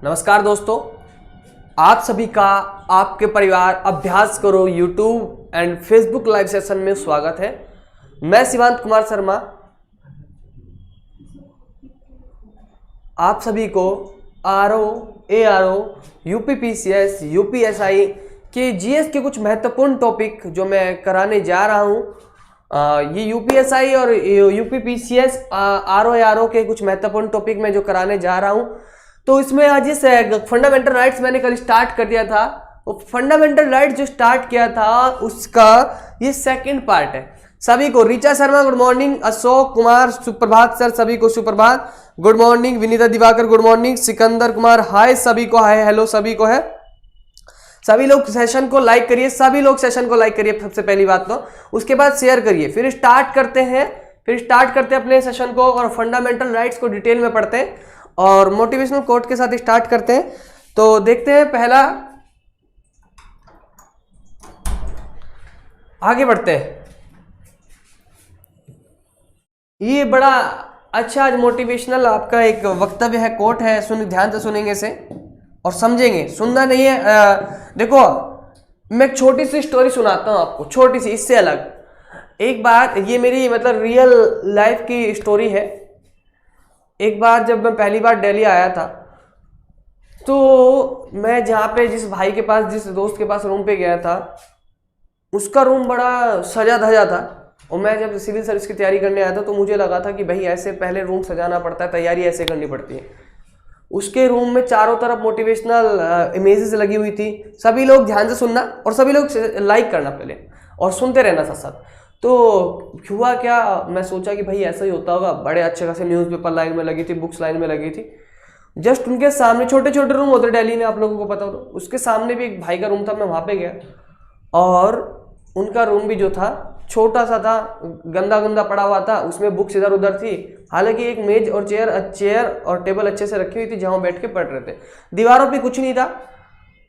नमस्कार दोस्तों, आप सभी का आपके परिवार अभ्यास करो YouTube and Facebook live session में स्वागत है। मैं शिवांत कुमार शर्मा आप सभी को आरओ, एआरओ, यूपीपीसीएस, यूपीएसआई के जीएस के कुछ महत्वपूर्ण टॉपिक जो मैं कराने जा रहा हूँ। ये यूपीएसआई और यूपीपीसीएस, आरओ, एआरओ के कुछ महत्वपूर्ण टॉपिक मैं जो कराने जा रहा हूँ। तो इसमें आज इस फंडामेंटल राइट्स मैंने कल स्टार्ट कर दिया था। वो फंडामेंटल राइट्स जो स्टार्ट किया था उसका ये सेकंड पार्ट है। सभी को ऋचा शर्मा गुड मॉर्निंग, अशोक कुमार सुप्रभात सर, सभी को सुप्रभात, good morning, Vineeta Diwakar good morning, Sikandar Kumar hi, सभी को हाय, हेलो सभी को है। सभी लोग सेशन को लाइक करिए, सभी लोग सेशन को लाइक करिए सबसे पहली बात तो, उसके बाद शेयर करिए। फिर स्टार्ट करते हैं अपने सेशन को और फंडामेंटल राइट्स को डिटेल में पढ़ते हैं और मोटिवेशनल कोट के साथ स्टार्ट करते हैं। तो देखते हैं, पहला आगे बढ़ते हैं। ये बड़ा अच्छा आज मोटिवेशनल आपका एक वक्तव्य है, कोट है, ध्यान से सुनेंगे इसे और समझेंगे। सुनना नहीं है, देखो मैं एक छोटी सी स्टोरी सुनाता हूं आपको, छोटी सी, इससे अलग। एक बार, ये मेरी मतलब रियल लाइफ की स्टोरी है। एक बार जब मैं पहली बार दिल्ली आया था तो मैं जहाँ पे जिस भाई के पास, जिस दोस्त के पास रूम पे गया था, उसका रूम बड़ा सजा धजा था। और मैं जब सिविल सर्विस की तैयारी करने आया था तो मुझे लगा था कि भाई ऐसे पहले रूम सजाना पड़ता है, तैयारी ऐसे करनी पड़ती है। उसके रूम में चारों तरफ मोटिवेशनल इमेजेस लगी हुई थी। सभी लोग ध्यान से सुनना और सभी लोग लाइक करना पहले और सुनते रहना साथ साथ। तो हुआ क्या, मैं सोचा कि भाई ऐसा ही होता होगा। बड़े अच्छे खासे न्यूज़पेपर लाइन में लगी थी, बुक्स लाइन में लगी थी। जस्ट उनके सामने छोटे छोटे रूम होते दिल्ली में, आप लोगों को पता हो, तो उसके सामने भी एक भाई का रूम था। मैं वहाँ पे गया और उनका रूम भी जो था छोटा सा था, गंदा गंदा पड़ा हुआ था, उसमें बुक्स इधर उधर थी। हालांकि एक मेज और चेयर और टेबल अच्छे से रखी हुई थी जहाँ बैठ के पढ़ रहे थे। दीवारों पे कुछ नहीं था।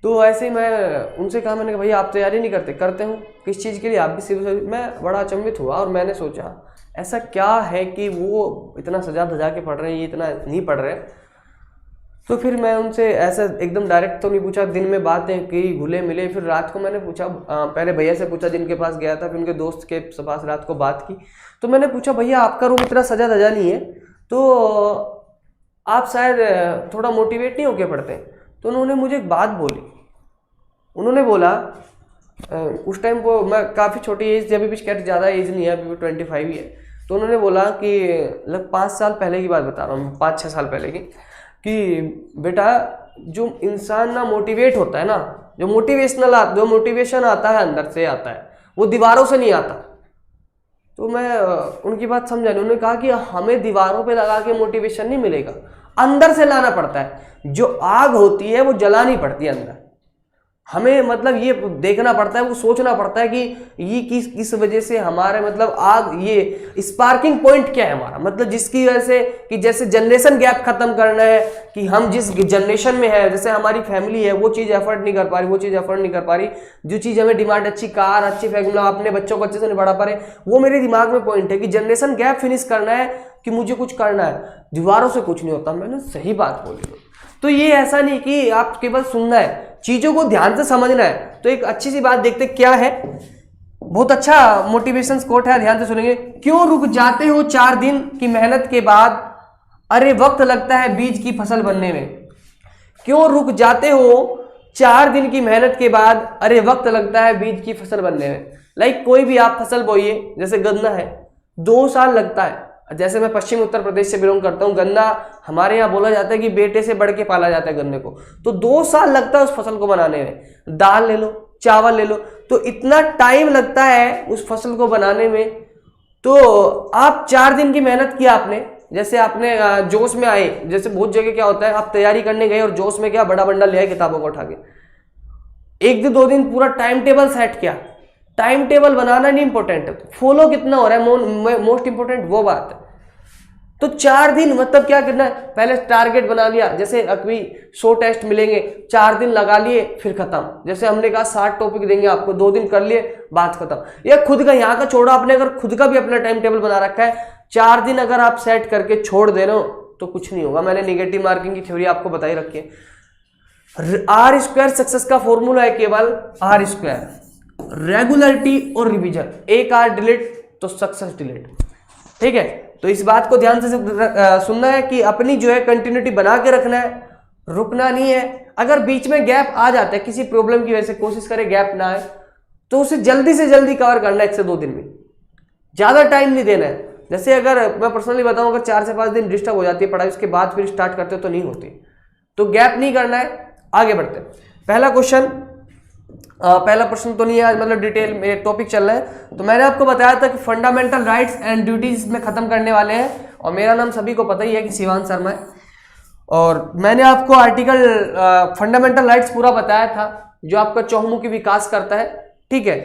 तो ऐसे ही मैं उनसे कहा, मैंने कहा भैया आप तैयारी नहीं करते? करते हूँ। किस चीज़ के लिए? आप भी सिविल। मैं बड़ा अचंभित हुआ और मैंने सोचा ऐसा क्या है कि वो इतना सजा धजा के पढ़ रहे हैं, ये इतना नहीं पढ़ रहे। तो फिर मैं उनसे ऐसा एकदम डायरेक्ट तो नहीं पूछा, दिन में बातें की, घुले मिले। फिर रात को मैंने पूछा, पहले भैया से पूछा जिनके पास गया था, फिर उनके दोस्त के पास रात को बात की। तो मैंने पूछा भैया आपका रूम इतना सजा धजा नहीं है तो आप शायद थोड़ा मोटिवेट नहीं होके पढ़ते? तो उन्होंने मुझे एक बात बोली। उन्होंने बोला, उस टाइम वो मैं काफ़ी छोटी एज थी, अभी भी ज़्यादा एज नहीं है, अभी भी 25 ही है। तो उन्होंने बोला कि लग 5 साल पहले की बात बता रहा हूँ, 5-6 साल पहले की, कि बेटा जो इंसान ना मोटिवेट होता है ना, जो मोटिवेशन आता है अंदर से आता है, वो दीवारों से नहीं आता। तो मैं उनकी बात समझा नहीं। उन्होंने कहा कि हमें दीवारों पे लगा के मोटिवेशन नहीं मिलेगा, अंदर से लाना पड़ता है। जो आग होती है वो जलानी पड़ती है अंदर। हमें मतलब ये देखना पड़ता है, वो सोचना पड़ता है कि ये किस वजह से हमारे मतलब आग, ये स्पार्किंग पॉइंट क्या है हमारा, मतलब जिसकी वजह से कि जैसे जनरेशन गैप खत्म करना है, कि हम जिस जनरेशन में है, जैसे हमारी फैमिली है वो चीज़ एफर्ट नहीं कर पा रही, जो चीज़ हमें डिमांड, अच्छी कार, अच्छी फैमिली, अपने बच्चों को अच्छे से नहीं बढ़ा पा रहे, वो मेरे दिमाग में पॉइंट है कि जनरेशन गैप फिनिश करना है, कि मुझे कुछ करना है। दीवारों से कुछ नहीं होता। मैंने सही बात बोली। तो ये ऐसा नहीं कि आप केवल सुनना है, चीजों को ध्यान से समझना है। तो एक अच्छी सी बात देखते क्या है, बहुत अच्छा मोटिवेशन कोट है, ध्यान से सुनेंगे। क्यों रुक जाते हो 4 दिन की मेहनत के बाद, अरे वक्त लगता है बीज की फसल बनने में। क्यों रुक जाते हो 4 दिन की मेहनत के बाद, अरे वक्त लगता है बीज की फसल बनने में। लाइक कोई भी आप फसल बोइए, जैसे गन्ना है, 2 साल लगता है। जैसे मैं पश्चिम उत्तर प्रदेश से बिलोंग करता हूँ, गन्ना हमारे यहाँ बोला जाता है कि बेटे से बढ़ के पाला जाता है गन्ने को। तो 2 साल लगता है उस फसल को बनाने में। दाल ले लो, चावल ले लो, तो इतना टाइम लगता है उस फसल को बनाने में। तो आप 4 दिन की मेहनत किया आपने, जैसे आपने जोश में आए, जैसे बहुत जगह क्या होता है, आप तैयारी करने गए और जोश में क्या बड़ा बंडल ले आए किताबों को उठा के, 1 दिन 2 दिन पूरा टाइम टेबल सेट किया। टाइम टेबल बनाना नहीं इंपॉर्टेंट है, फॉलो कितना हो रहा है मोस्ट इंपॉर्टेंट वो बात है। तो 4 दिन मतलब क्या करना है, पहले टारगेट बना लिया। जैसे अभी 100 टेस्ट मिलेंगे, 4 दिन लगा लिए, फिर खत्म। जैसे हमने कहा 60 टॉपिक देंगे आपको, 2 दिन कर लिए, बात खत्म। ये खुद का यहाँ का छोड़ो, आपने अगर खुद का भी अपना टाइम टेबल बना रखा है, 4 दिन अगर आप सेट करके छोड़ दे रहे हो तो कुछ नहीं होगा। मैंने नेगेटिव मार्किंग की थ्योरी आपको बताई रखी है। आर स्क्वायर सक्सेस का फॉर्मूला है केवल आर स्क्वायर, रेगुलरिटी और रिवीजन, एक आर डिलीट तो सक्सेस डिलीट। ठीक है, तो इस बात को ध्यान से सुनना है कि अपनी जो है कंटिन्यूटी बना के रखना है, रुकना नहीं है। अगर बीच में गैप आ जाता है किसी प्रॉब्लम की वजह से, कोशिश करें गैप ना आए, तो उसे जल्दी से जल्दी कवर करना है 1 से 2 दिन में, ज्यादा टाइम नहीं देना है। जैसे अगर मैं पर्सनली बताऊं, अगर 4 से 5 दिन डिस्टर्ब हो जाती है पढ़ाई, उसके बाद फिर स्टार्ट करते हो तो नहीं होती, तो गैप नहीं करना है। आगे बढ़ते हैं। पहला प्रश्न तो नहीं है आज, मतलब डिटेल में टॉपिक चल रहा है। तो मैंने आपको बताया था कि फंडामेंटल राइट्स एंड ड्यूटीज में खत्म करने वाले हैं, और मेरा नाम सभी को पता ही है कि शिवांश शर्मा है। और मैंने आपको आर्टिकल फंडामेंटल राइट्स पूरा बताया था, जो आपका चहुमुखी विकास करता है। ठीक है,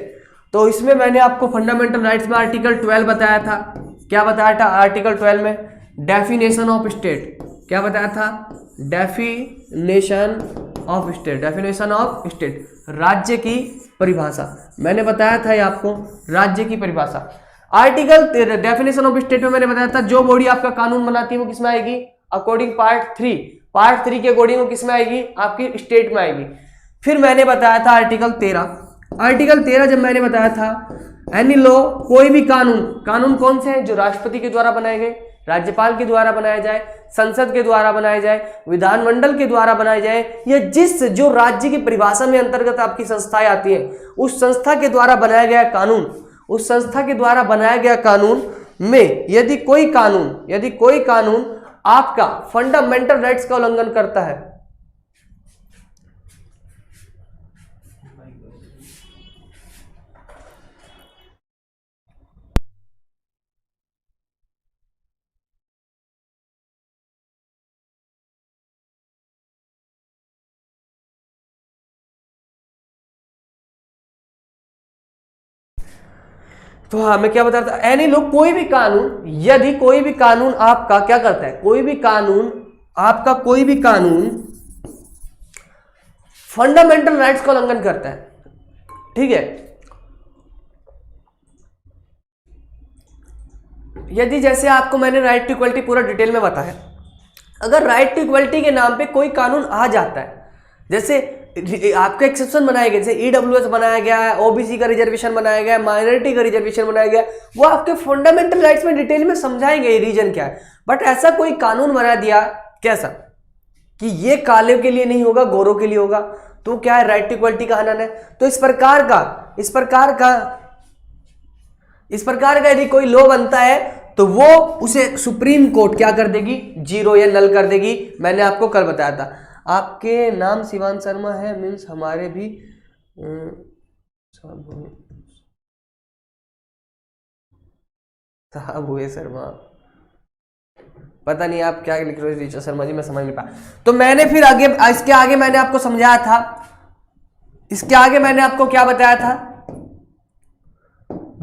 तो इसमें मैंने आपको फंडामेंटल राइट्स में आर्टिकल 12 बताया था। क्या बताया था आर्टिकल 12 में? Definition of state. क्या बताया था? Definition of state. Definition of state, राज्य की परिभाषा। मैंने बताया था ये आपको, राज्य की परिभाषा। आर्टिकल डेफिनेशन ऑफ स्टेट में मैंने बताया था जो बॉडी आपका कानून बनाती है वो किसमें आएगी? अकॉर्डिंग पार्ट 3 के अकॉर्डिंग वो किसमें आएगी? आपकी स्टेट में आएगी। फिर मैंने बताया था आर्टिकल 13 जब मैंने बताया था, एनी लॉ, कोई भी कानून कौन से हैं? जो राष्ट्रपति के द्वारा बनाए गए, राज्यपाल के द्वारा बनाया जाए, संसद के द्वारा बनाया जाए, विधानमंडल के द्वारा बनाया जाए, या जो राज्य की परिभाषा में अंतर्गत आपकी संस्थाएं आती हैं, उस संस्था के द्वारा बनाया गया कानून, उस संस्था के द्वारा बनाया गया कानून में यदि कोई कानून आपका फंडामेंटल राइट्स का उल्लंघन करता है, तो हाँ मैं क्या बता रहा था, एनी लॉ, कोई भी कानून, यदि कोई भी कानून आपका क्या करता है, कोई भी कानून फंडामेंटल राइट्स का उल्लंघन करता है। ठीक है, यदि जैसे आपको मैंने राइट टू इक्वलिटी पूरा डिटेल में बताया, अगर राइट टू इक्वलिटी के नाम पे कोई कानून आ जाता है, जैसे आपका एक्सेप्शन बनाया गया, जैसे ईडब्ल्यूएस बनाया गया है, ओबीसी का रिजर्वेशन बनाया गया है, माइनॉरिटी का रिजर्वेशन बनाया गया, वो आपके फंडामेंटल राइट्स में डिटेल में समझाएंगे रीजन क्या है। बट ऐसा कोई कानून बना दिया कैसा कि ये काले के लिए नहीं होगा, गोरों के लिए होगा, तो क्या है? राइट टू इक्वलिटी का हनन है। तो इस प्रकार का यदि कोई लॉ बनता है तो वो उसे सुप्रीम कोर्ट क्या कर देगी? जीरो या नल कर देगी। मैंने आपको कल बताया था। आपके नाम शिवांश शर्मा है, मीन्स हमारे भी साहब हुए शर्मा, पता नहीं आप क्या लिख रहे हो टीचर शर्मा जी, मैं समझ नहीं पाया। तो मैंने फिर इसके आगे मैंने आपको समझाया था, इसके आगे मैंने आपको क्या बताया था,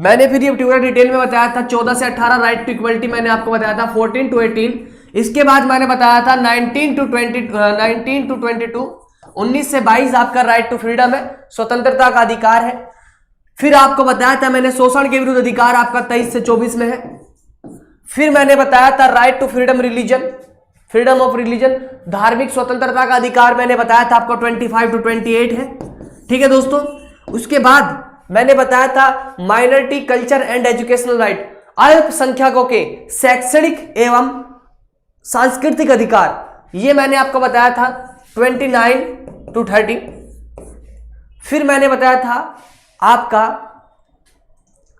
मैंने फिर ये पूरा डिटेल में बताया था। 14 से 18 राइट टू इक्वलिटी मैंने आपको बताया था, 14 to 18। इसके बाद मैंने बताया था 19 to 22, 19 से 22 आपका राइट टू फ्रीडम है, स्वतंत्रता का अधिकार है। फिर आपको बताया था मैंने शोषण के विरुद्ध अधिकार आपका 23 से 24 में है। फिर मैंने बताया था right to freedom of religion, धार्मिक स्वतंत्रता का अधिकार मैंने बताया था आपको 25 to 28 है। ठीक है दोस्तों, उसके बाद मैंने बताया था minority culture and educational right, अल्पसंख्यकों के शैक्षणिक एवं सांस्कृतिक अधिकार, ये मैंने आपको बताया था 29 to 30। फिर मैंने बताया था आपका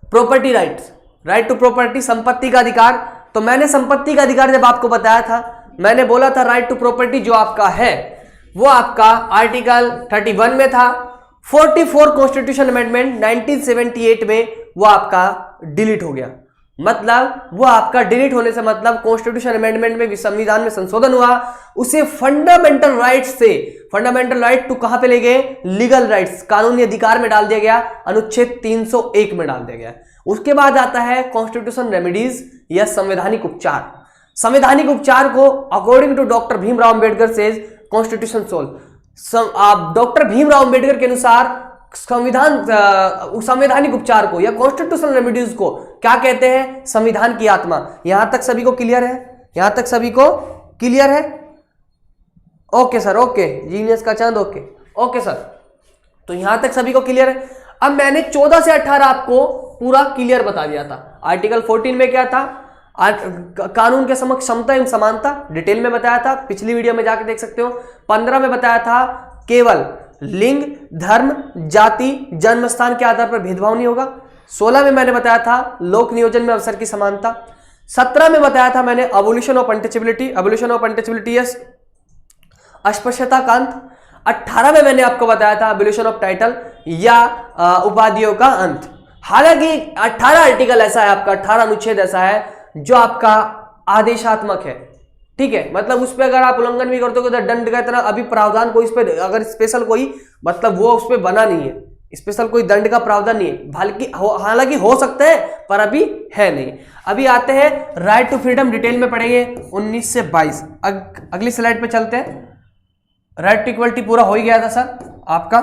property rights, right to property, संपत्ति का अधिकार। तो मैंने संपत्ति का अधिकार जब आपको बताया था, मैंने बोला था राइट टू प्रॉपर्टी जो आपका है वो आपका आर्टिकल 31 में था। 44 कॉन्स्टिट्यूशन अमेंडमेंट 1978 में वो आपका डिलीट हो गया। मतलब वो आपका डिलीट होने से मतलब कॉन्स्टिट्यूशन अमेंडमेंट में संविधान में संशोधन हुआ, उसे फंडामेंटल राइट्स से फंडामेंटल राइट टू कहां पे ले गए? लीगल राइट्स, कानूनी अधिकार में डाल दिया गया, अनुच्छेद 301 में डाल दिया गया। उसके बाद आता है कॉन्स्टिट्यूशन रेमेडीज या संवैधानिक उपचार। संवैधानिक उपचार को according to doctor Bhimrao Ambedkar says constitution solve. Doctor Bhimrao Ambedkar के अनुसार संवैधानिक उपचार को या कॉन्स्टिट्यूशनल रेमेडीज को क्या कहते हैं? संविधान की आत्मा। यहां तक सभी को क्लियर है? यहां तक सभी को क्लियर है? ओके सर, ओके, जीनियस का चांद, ओके ओके सर। तो यहां तक सभी को क्लियर है। अब मैंने 14 से 18 आपको पूरा क्लियर बता दिया था। आर्टिकल 14 में क्या था, कानून के समक्ष समता एवं समानता, डिटेल में बताया था, पिछली वीडियो में जाके देख सकते हो। 15 में बताया था केवल लिंग, धर्म, जाति, जन्म स्थान के आधार पर भेदभाव नहीं होगा। 16 में मैंने बताया था लोक नियोजन में अवसर की समानता। 17 में बताया था मैंने अबोलिशन ऑफ अनटचेबिलिटी, यस, अस्पृश्यता का अंत। 18 में मैंने आपको बताया था अबोलिशन ऑफ टाइटल या उपाधियों का अंत। हालांकि 18 आर्टिकल ऐसा है आपका, 18 अनुच्छेद ऐसा है जो आपका आदेशात्मक है, ठीक है, मतलब उस पर अगर आप उल्लंघन भी करते हो तो दंड का इतना अभी प्रावधान कोई इस पे, अगर स्पेशल कोई मतलब वो उस पर बना नहीं है, स्पेशल कोई दंड का प्रावधान नहीं है, हालांकि हो सकता है पर अभी है नहीं। अभी आते हैं राइट टू फ्रीडम, डिटेल में पढ़ेंगे 19 से 22। अगली स्लाइड पे चलते हैं। राइट टू इक्वलिटी पूरा हो ही गया था सर आपका।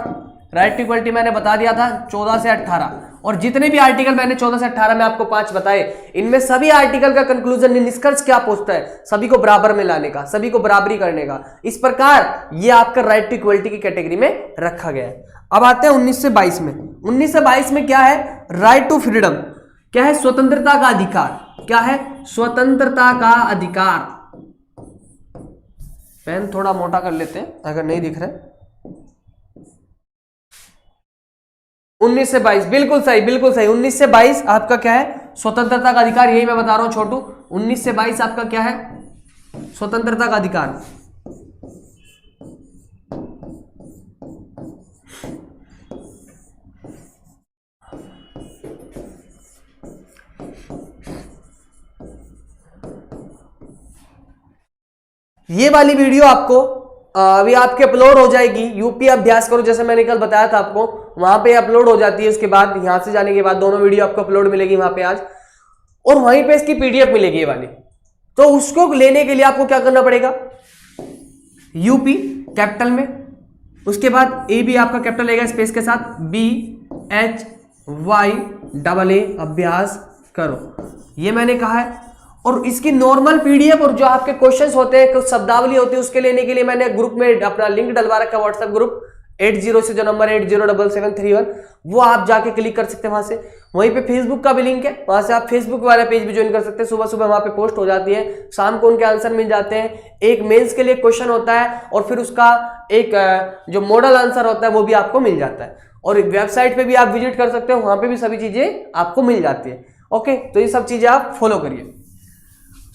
राइट टू इक्वलिटी मैंने बता दिया था 14 से 18, और जितने भी आर्टिकल मैंने 14 से 18 में आपको 5 बताए, इनमें सभी आर्टिकल का कंक्लूजन, निष्कर्ष क्या पूछता है, सभी को बराबर में लाने का, सभी को बराबरी करने का। इस प्रकार ये आपका राइट टू इक्वलिटी की कैटेगरी में रखा गया है। अब आते हैं 19 से 22 में। 19 से 22 में क्या है, राइट टू फ्रीडम, क्या है, स्वतंत्रता का अधिकार, क्या है, स्वतंत्रता का अधिकार। पेन थोड़ा मोटा कर लेते हैं अगर नहीं दिख रहा है। 19 से 22, बिल्कुल सही, बिल्कुल सही। 19 से 22 आपका क्या है, स्वतंत्रता का अधिकार, यही मैं बता रहा हूं छोटू। 19 से 22 आपका क्या है, स्वतंत्रता का अधिकार। ये वाली वीडियो आपको अभी आपके अपलोड हो जाएगी, यूपी अभ्यास करो, जैसे मैंने कल बताया था आपको, वहां पे अपलोड हो जाती है। उसके बाद यहां से जाने के बाद दोनों वीडियो आपको अपलोड मिलेगी वहां पे आज, और वहीं पे इसकी पीडीएफ मिलेगी ये वाली। तो उसको लेने के लिए आपको क्या करना पड़ेगा, यूपी कैपिटल में, उसके बाद ए भी आपका कैपिटल रहेगा स्पेस के साथ, BHYAA अभ्यास करो, ये मैंने कहा है। और इसकी नॉर्मल पीडीएफ और जो आपके क्वेश्चंस होते हैं, कुछ शब्दावली होती है, उसके लेने के लिए मैंने ग्रुप में अपना लिंक डलवा रखा है, व्हाट्सएप ग्रुप 80 से जो नंबर 807731, वो आप जाके क्लिक कर सकते हैं वहां से। वहीं पे फेसबुक का भी लिंक है, वहां से आप फेसबुक वाला पेज भी ज्वाइन कर सकते हैं। सुबह सुबह वहां पे पोस्ट हो जाती है, शाम को उनके आंसर मिल जाते हैं। एक मेंस के लिए क्वेश्चन होता है और फिर उसका एक जो मॉडल आंसर होता है वो भी आपको मिल जाता है। और वेबसाइट पे भी आप विजिट कर सकते हो, वहां पे भी सभी चीजें आपको मिल जाती है। ओके, तो ये सब चीजें आप फॉलो करिए।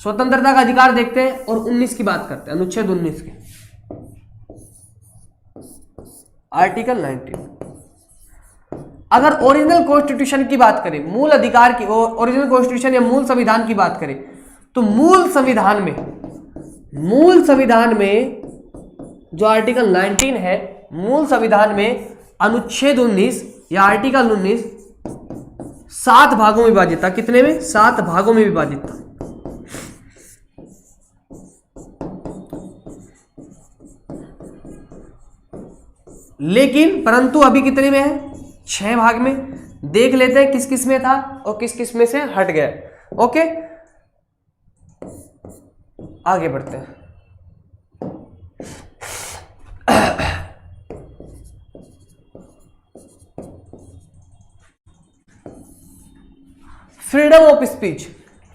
स्वतंत्रता का अधिकार देखते हैं और 19 की बात करते हैं, अनुच्छेद 19 की, आर्टिकल 19। अगर ओरिजिनल कॉन्स्टिट्यूशन की बात करें, मूल अधिकार की, ओरिजिनल कॉन्स्टिट्यूशन या मूल संविधान की बात करें, तो मूल संविधान में जो आर्टिकल 19 है, मूल संविधान में अनुच्छेद 19 या आर्टिकल 19 7 भागों में विभाजित था। कितने में, 7 भागों में विभाजित था। लेकिन परंतु अभी कितने में है, 6 भाग में। देख लेते हैं किस किस में था और किस किस में से हट गया। ओके, आगे बढ़ते हैं। Freedom of speech,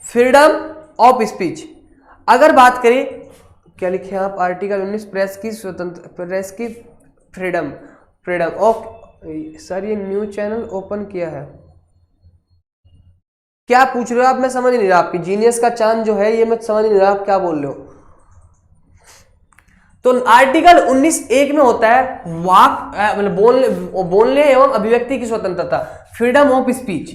freedom of speech अगर बात करें, क्या लिखे आप, आर्टिकल 19 प्रेस की स्वतंत्र, प्रेस की फ्रीडम, फ्रीडम ऑफ, सर ये न्यू चैनल ओपन किया है, क्या पूछ रहे हो आप, मैं समझ नहीं रहा। आपकी जीनियस का चांद जो है ये मैं समझ नहीं रहा आप क्या बोल रहे हो। तो आर्टिकल 19(1) में होता है वाक, मतलब बोलने एवं अभिव्यक्ति की स्वतंत्रता, फ्रीडम ऑफ स्पीच,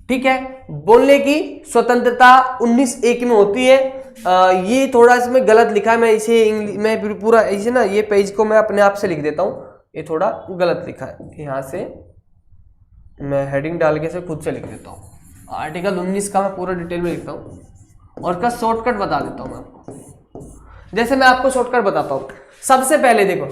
ठीक है, बोलने की स्वतंत्रता 19(1) में होती है। ये थोड़ा इसमें गलत लिखा है, मैं इसे मैं पूरा इसे ना, ये पेज को मैं अपने आप से लिख देता हूँ, ये थोड़ा गलत लिखा है, यहाँ से मैं हेडिंग डाल के इसे खुद से लिख देता हूँ। आर्टिकल 19 का मैं पूरा डिटेल में लिखता हूँ और इसका शॉर्टकट बता देता हूँ मैं आपको। जैसे मैं आपको शॉर्टकट बताता हूँ, सबसे पहले देखो,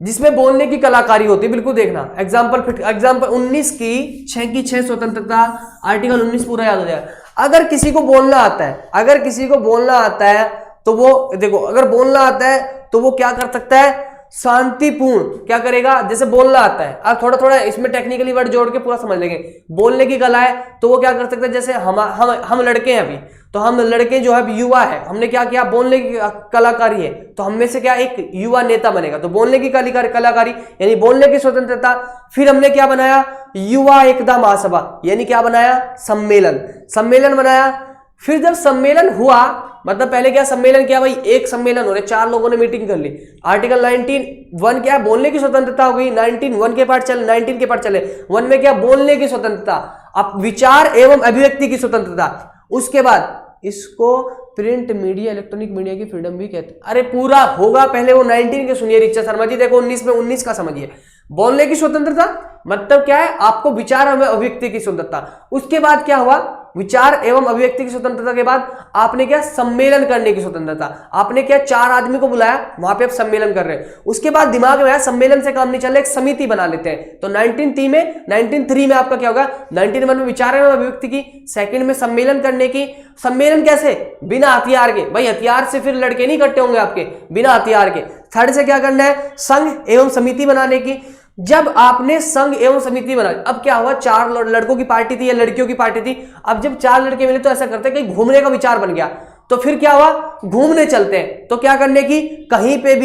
जिसमें बोलने की कलाकारी होती है, बिल्कुल देखना, एग्जाम्पल 19 की 6 स्वतंत्रता, आर्टिकल 19 पूरा याद हो जाएगा। अगर किसी को बोलना आता है, अगर किसी को बोलना आता है तो वो देखो, अगर बोलना आता है तो वो क्या कर सकता है, शांतिपूर्ण क्या करेगा, जैसे बोलना आता है, अब थोड़ा थोड़ा इसमें टेक्निकली वर्ड जोड़ के पूरा समझ लेंगे। बोलने की कला है तो वो क्या कर सकता है, जैसे हम लड़के हैं अभी, तो हम लड़के जो है युवा है, हमने क्या किया, बोलने की कलाकारी है, तो हम में से क्या एक युवा नेता बनेगा, तो बोलने की कलाकारी यानी बोलने की स्वतंत्रता। फिर हमने क्या बनाया, युवा एकता महासभा, यानी क्या बनाया, सम्मेलन बनाया। फिर जब सम्मेलन हुआ, मतलब पहले क्या सम्मेलन किया भाई, एक सम्मेलन हो रहे, 4 लोगों ने मीटिंग कर ली, आर्टिकल 19(1) क्या है, बोलने की स्वतंत्रता हो गई, 19(1) के पार्ट चले, 19 के पार्ट चले, 1 में क्या, बोलने की स्वतंत्रता, अब विचार एवं अभिव्यक्ति की स्वतंत्रता। उसके बाद इसको प्रिंट मीडिया, इलेक्ट्रॉनिक मीडिया की फ्रीडम भी कहते हैं। अरे पूरा होगा, पहले वो 19 के सुनिए रिचा शर्मा जी, देखो 19 में 19 का समझिए। बोलने की स्वतंत्रता मतलब क्या है, आपको विचार एवं अभिव्यक्ति की स्वतंत्रता। उसके बाद क्या हुआ, विचार एवं अभिव्यक्ति की स्वतंत्रता के बाद आपने क्या, सम्मेलन करने की स्वतंत्रता। आपने क्या, 4 आदमी को बुलाया, वहां पे आप सम्मेलन कर रहे हैं। उसके बाद दिमाग में आया सम्मेलन से काम नहीं चल रहा, एक समिति बना लेते हैं, तो 1903 में आपका क्या होगा, 19(1) में विचार एवं अभिव्यक्ति की, सेकंड में सम्मेलन करने की। सम्मेलन कैसे, बिना हथियार के, भाई हथियार से फिर लड़के नहीं इकट्ठे होंगे आपके, बिना हथियार के। थर्ड से क्या करना है, संघ एवं समिति बनाने की। जब आपने संघ एवं समिति बनाई, अब क्या हुआ, 4 लड़कों की पार्टी थी या लड़कियों की पार्टी थी, अब जब 4 लड़के मिले तो ऐसा करते हैं, कहीं घूमने का विचार बन गया, तो फिर क्या हुआ, घूमने चलते हैं। तो क्या करने की, कहीं पे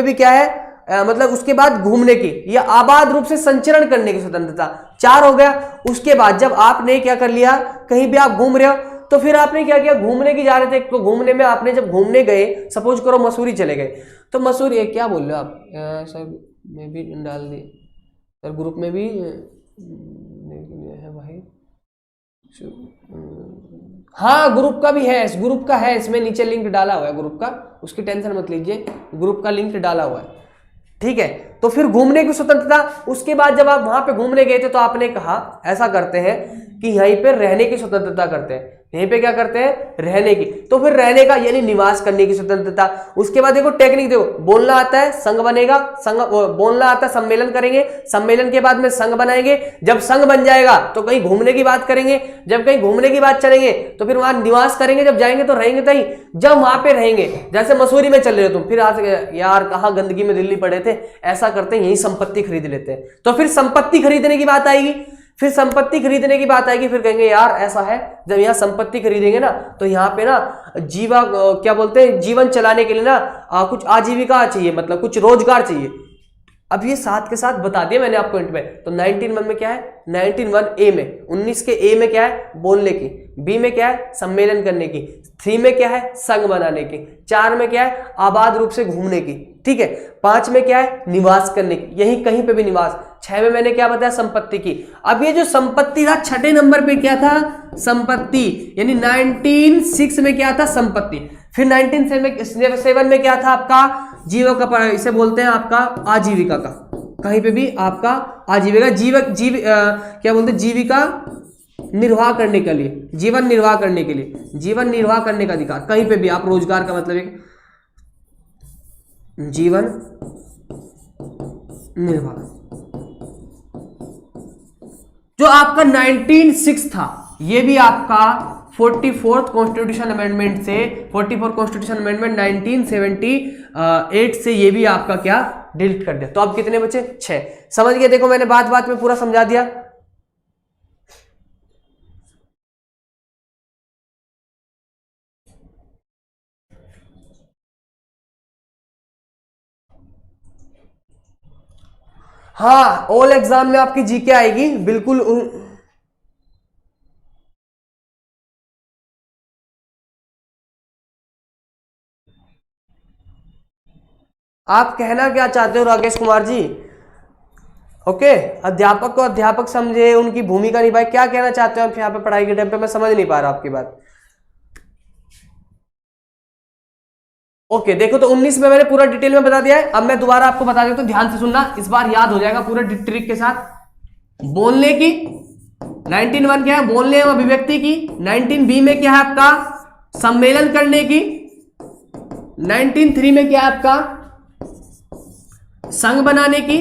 भी क्या है, मतलब उसके बाद घूमने की या आबाद रूप से संचरण करने की स्वतंत्रता, 4 हो गया। उसके बाद जब आपने क्या कर लिया, कहीं भी आप घूम रहे हो, तो फिर आपने क्या किया, घूमने की जा रहे थे, तो घूमने में आपने जब घूमने गए, सपोज करो मसूरी चले गए, तो मसूरी क्या बोल रहे हो आप सर, में भी डाल दी सर, ग्रुप में भी है भाई, हाँ ग्रुप का भी है, ग्रुप का है, इसमें नीचे लिंक डाला हुआ है ग्रुप का, उसकी टेंशन मत लीजिए, ग्रुप का लिंक डाला हुआ है, ठीक है। तो फिर घूमने की स्वतंत्रता। उसके बाद जब आप वहां पे घूमने गए थे, तो आपने कहा ऐसा करते हैं कि यहीं पे रहने की स्वतंत्रता करते हैं, यहीं पे क्या करते हैं, रहने की। तो फिर रहने का यानी निवास करने की स्वतंत्रता। उसके बाद देखो टेक्निक, देखो बोलना आता है, संघ बनेगा, संघ बोलना आता है, सम्मेलन करेंगे, सम्मेलन के बाद में संघ बनाएंगे, जब संघ बन जाएगा तो कहीं घूमने की बात करेंगे, जब कहीं घूमने की बात चलेंगे तो फिर वहां निवास करेंगे, जब जाएंगे तो रहेंगे तहीं, जब वहां पे रहेंगे, जैसे मसूरी में चल रहे हो तुम, फिर आज यार कहाँ गंदगी में दिल्ली पड़े थे, ऐसा करते हैं यही संपत्ति खरीद लेते हैं, तो फिर संपत्ति खरीदने की बात आएगी, फिर संपत्ति खरीदने की बात आएगी, फिर कहेंगे यार ऐसा है, जब यहाँ संपत्ति खरीदेंगे ना, तो यहाँ पे ना क्या बोलते हैं, जीवन चलाने के लिए ना कुछ आजीविका चाहिए, मतलब कुछ रोजगार चाहिए। अब ये साथ के साथ बता दिया मैंने आपको इंट में। तो 19(1) में क्या है, 19(1) में 19 के ए में क्या है, बोलने की, बी में क्या है, सम्मेलन करने की, 3 में क्या है, संघ बनाने की, 4 में क्या है, आबाद रूप से घूमने की, ठीक है, 5 में क्या है, निवास करने की, यही कहीं पे भी निवास, 6 में मैंने क्या बताया, संपत्ति की। अब ये जो संपत्ति था, 6ठे नंबर पे क्या था, संपत्ति, यानी 1906 में क्या था, संपत्ति। फिर 1907 में क्या था आपका, जीविका, इसे बोलते हैं आपका आजीविका का, कहीं पे भी आपका आजीविका, क्या बोलते हैं, जीविका निर्वाह करने के लिए, जीवन निर्वाह करने के लिए, जीवन निर्वाह करने का अधिकार, कहीं पे भी आप रोजगार का मतलब है जीवन निर्वाह। जो आपका 1906 था, ये भी आपका 44th कॉन्स्टिट्यूशन अमेंडमेंट से, 44 कॉन्स्टिट्यूशन अमेंडमेंट 1978 से ये भी आपका क्या, डिलीट कर दिया। तो अब कितने बचे, 6। समझ गए, देखो मैंने बात बात में पूरा समझा दिया। हाँ, ऑल एग्जाम में आपकी जीके आएगी बिल्कुल। आप कहना क्या चाहते हो राकेश कुमार जी? ओके, अध्यापक को अध्यापक समझे, उनकी भूमिका निभाए, क्या कहना चाहते हो आप यहाँ पे पढ़ाई के टाइम पे? मैं समझ नहीं पा रहा आपकी बात। ओके, देखो तो 19 में मैंने पूरा डिटेल में बता दिया है। अब मैं दोबारा आपको बता देता हूं, ध्यान से सुनना, इस बार याद हो जाएगा पूरा ट्रिक के साथ। बोलने की 19(1) क्या है, बोलने एवं अभिव्यक्ति की। 19(b) में क्या है आपका, सम्मेलन करने की। 19(3) में क्या है आपका, संघ बनाने की।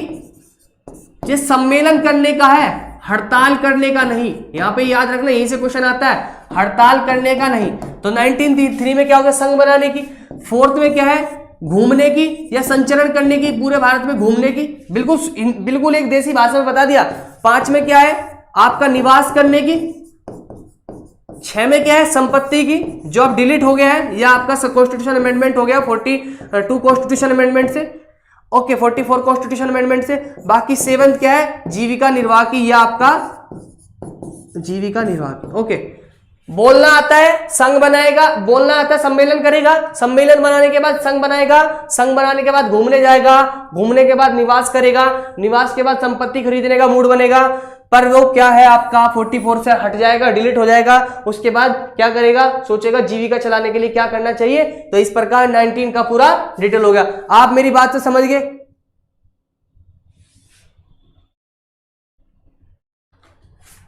ये सम्मेलन करने का है, हड़ताल करने का नहीं, यहां पे याद रखना, यहीं से क्वेश्चन आता है, हड़ताल करने का नहीं। तो 1903 में क्या होगा, संघ बनाने की। फोर्थ में क्या है, घूमने की या संचरण करने की, पूरे भारत में घूमने की, बिल्कुल एक देसी भाषा में बता दिया। 5 में क्या है, आपका निवास करने की। 6 में क्या है, संपत्ति की, जो अब डिलीट हो गया है, या आपका कॉन्स्टिट्यूशन अमेंडमेंट हो गया 42 कॉन्स्टिट्यूशन अमेंडमेंट से, ओके 44 कॉन्स्टिट्यूशन अमेंडमेंट से। बाकी 7 क्या है, जीविका निर्वाह की, या आपका जीविका निर्वाह की, ओके। बोलना आता है, संघ बनाएगा, बोलना आता है, सम्मेलन करेगा, सम्मेलन बनाने के बाद संघ बनाएगा, संघ बनाने के बाद घूमने जाएगा, घूमने के बाद निवास करेगा, निवास के बाद संपत्ति खरीदने का मूड बनेगा। पर वो क्या है, आपका 44 से हट जाएगा, डिलीट हो जाएगा। उसके बाद क्या करेगा, सोचेगा जीविका चलाने के लिए क्या करना चाहिए। तो इस प्रकार 19 का पूरा डिटेल हो गया। आप मेरी बात से समझ गए?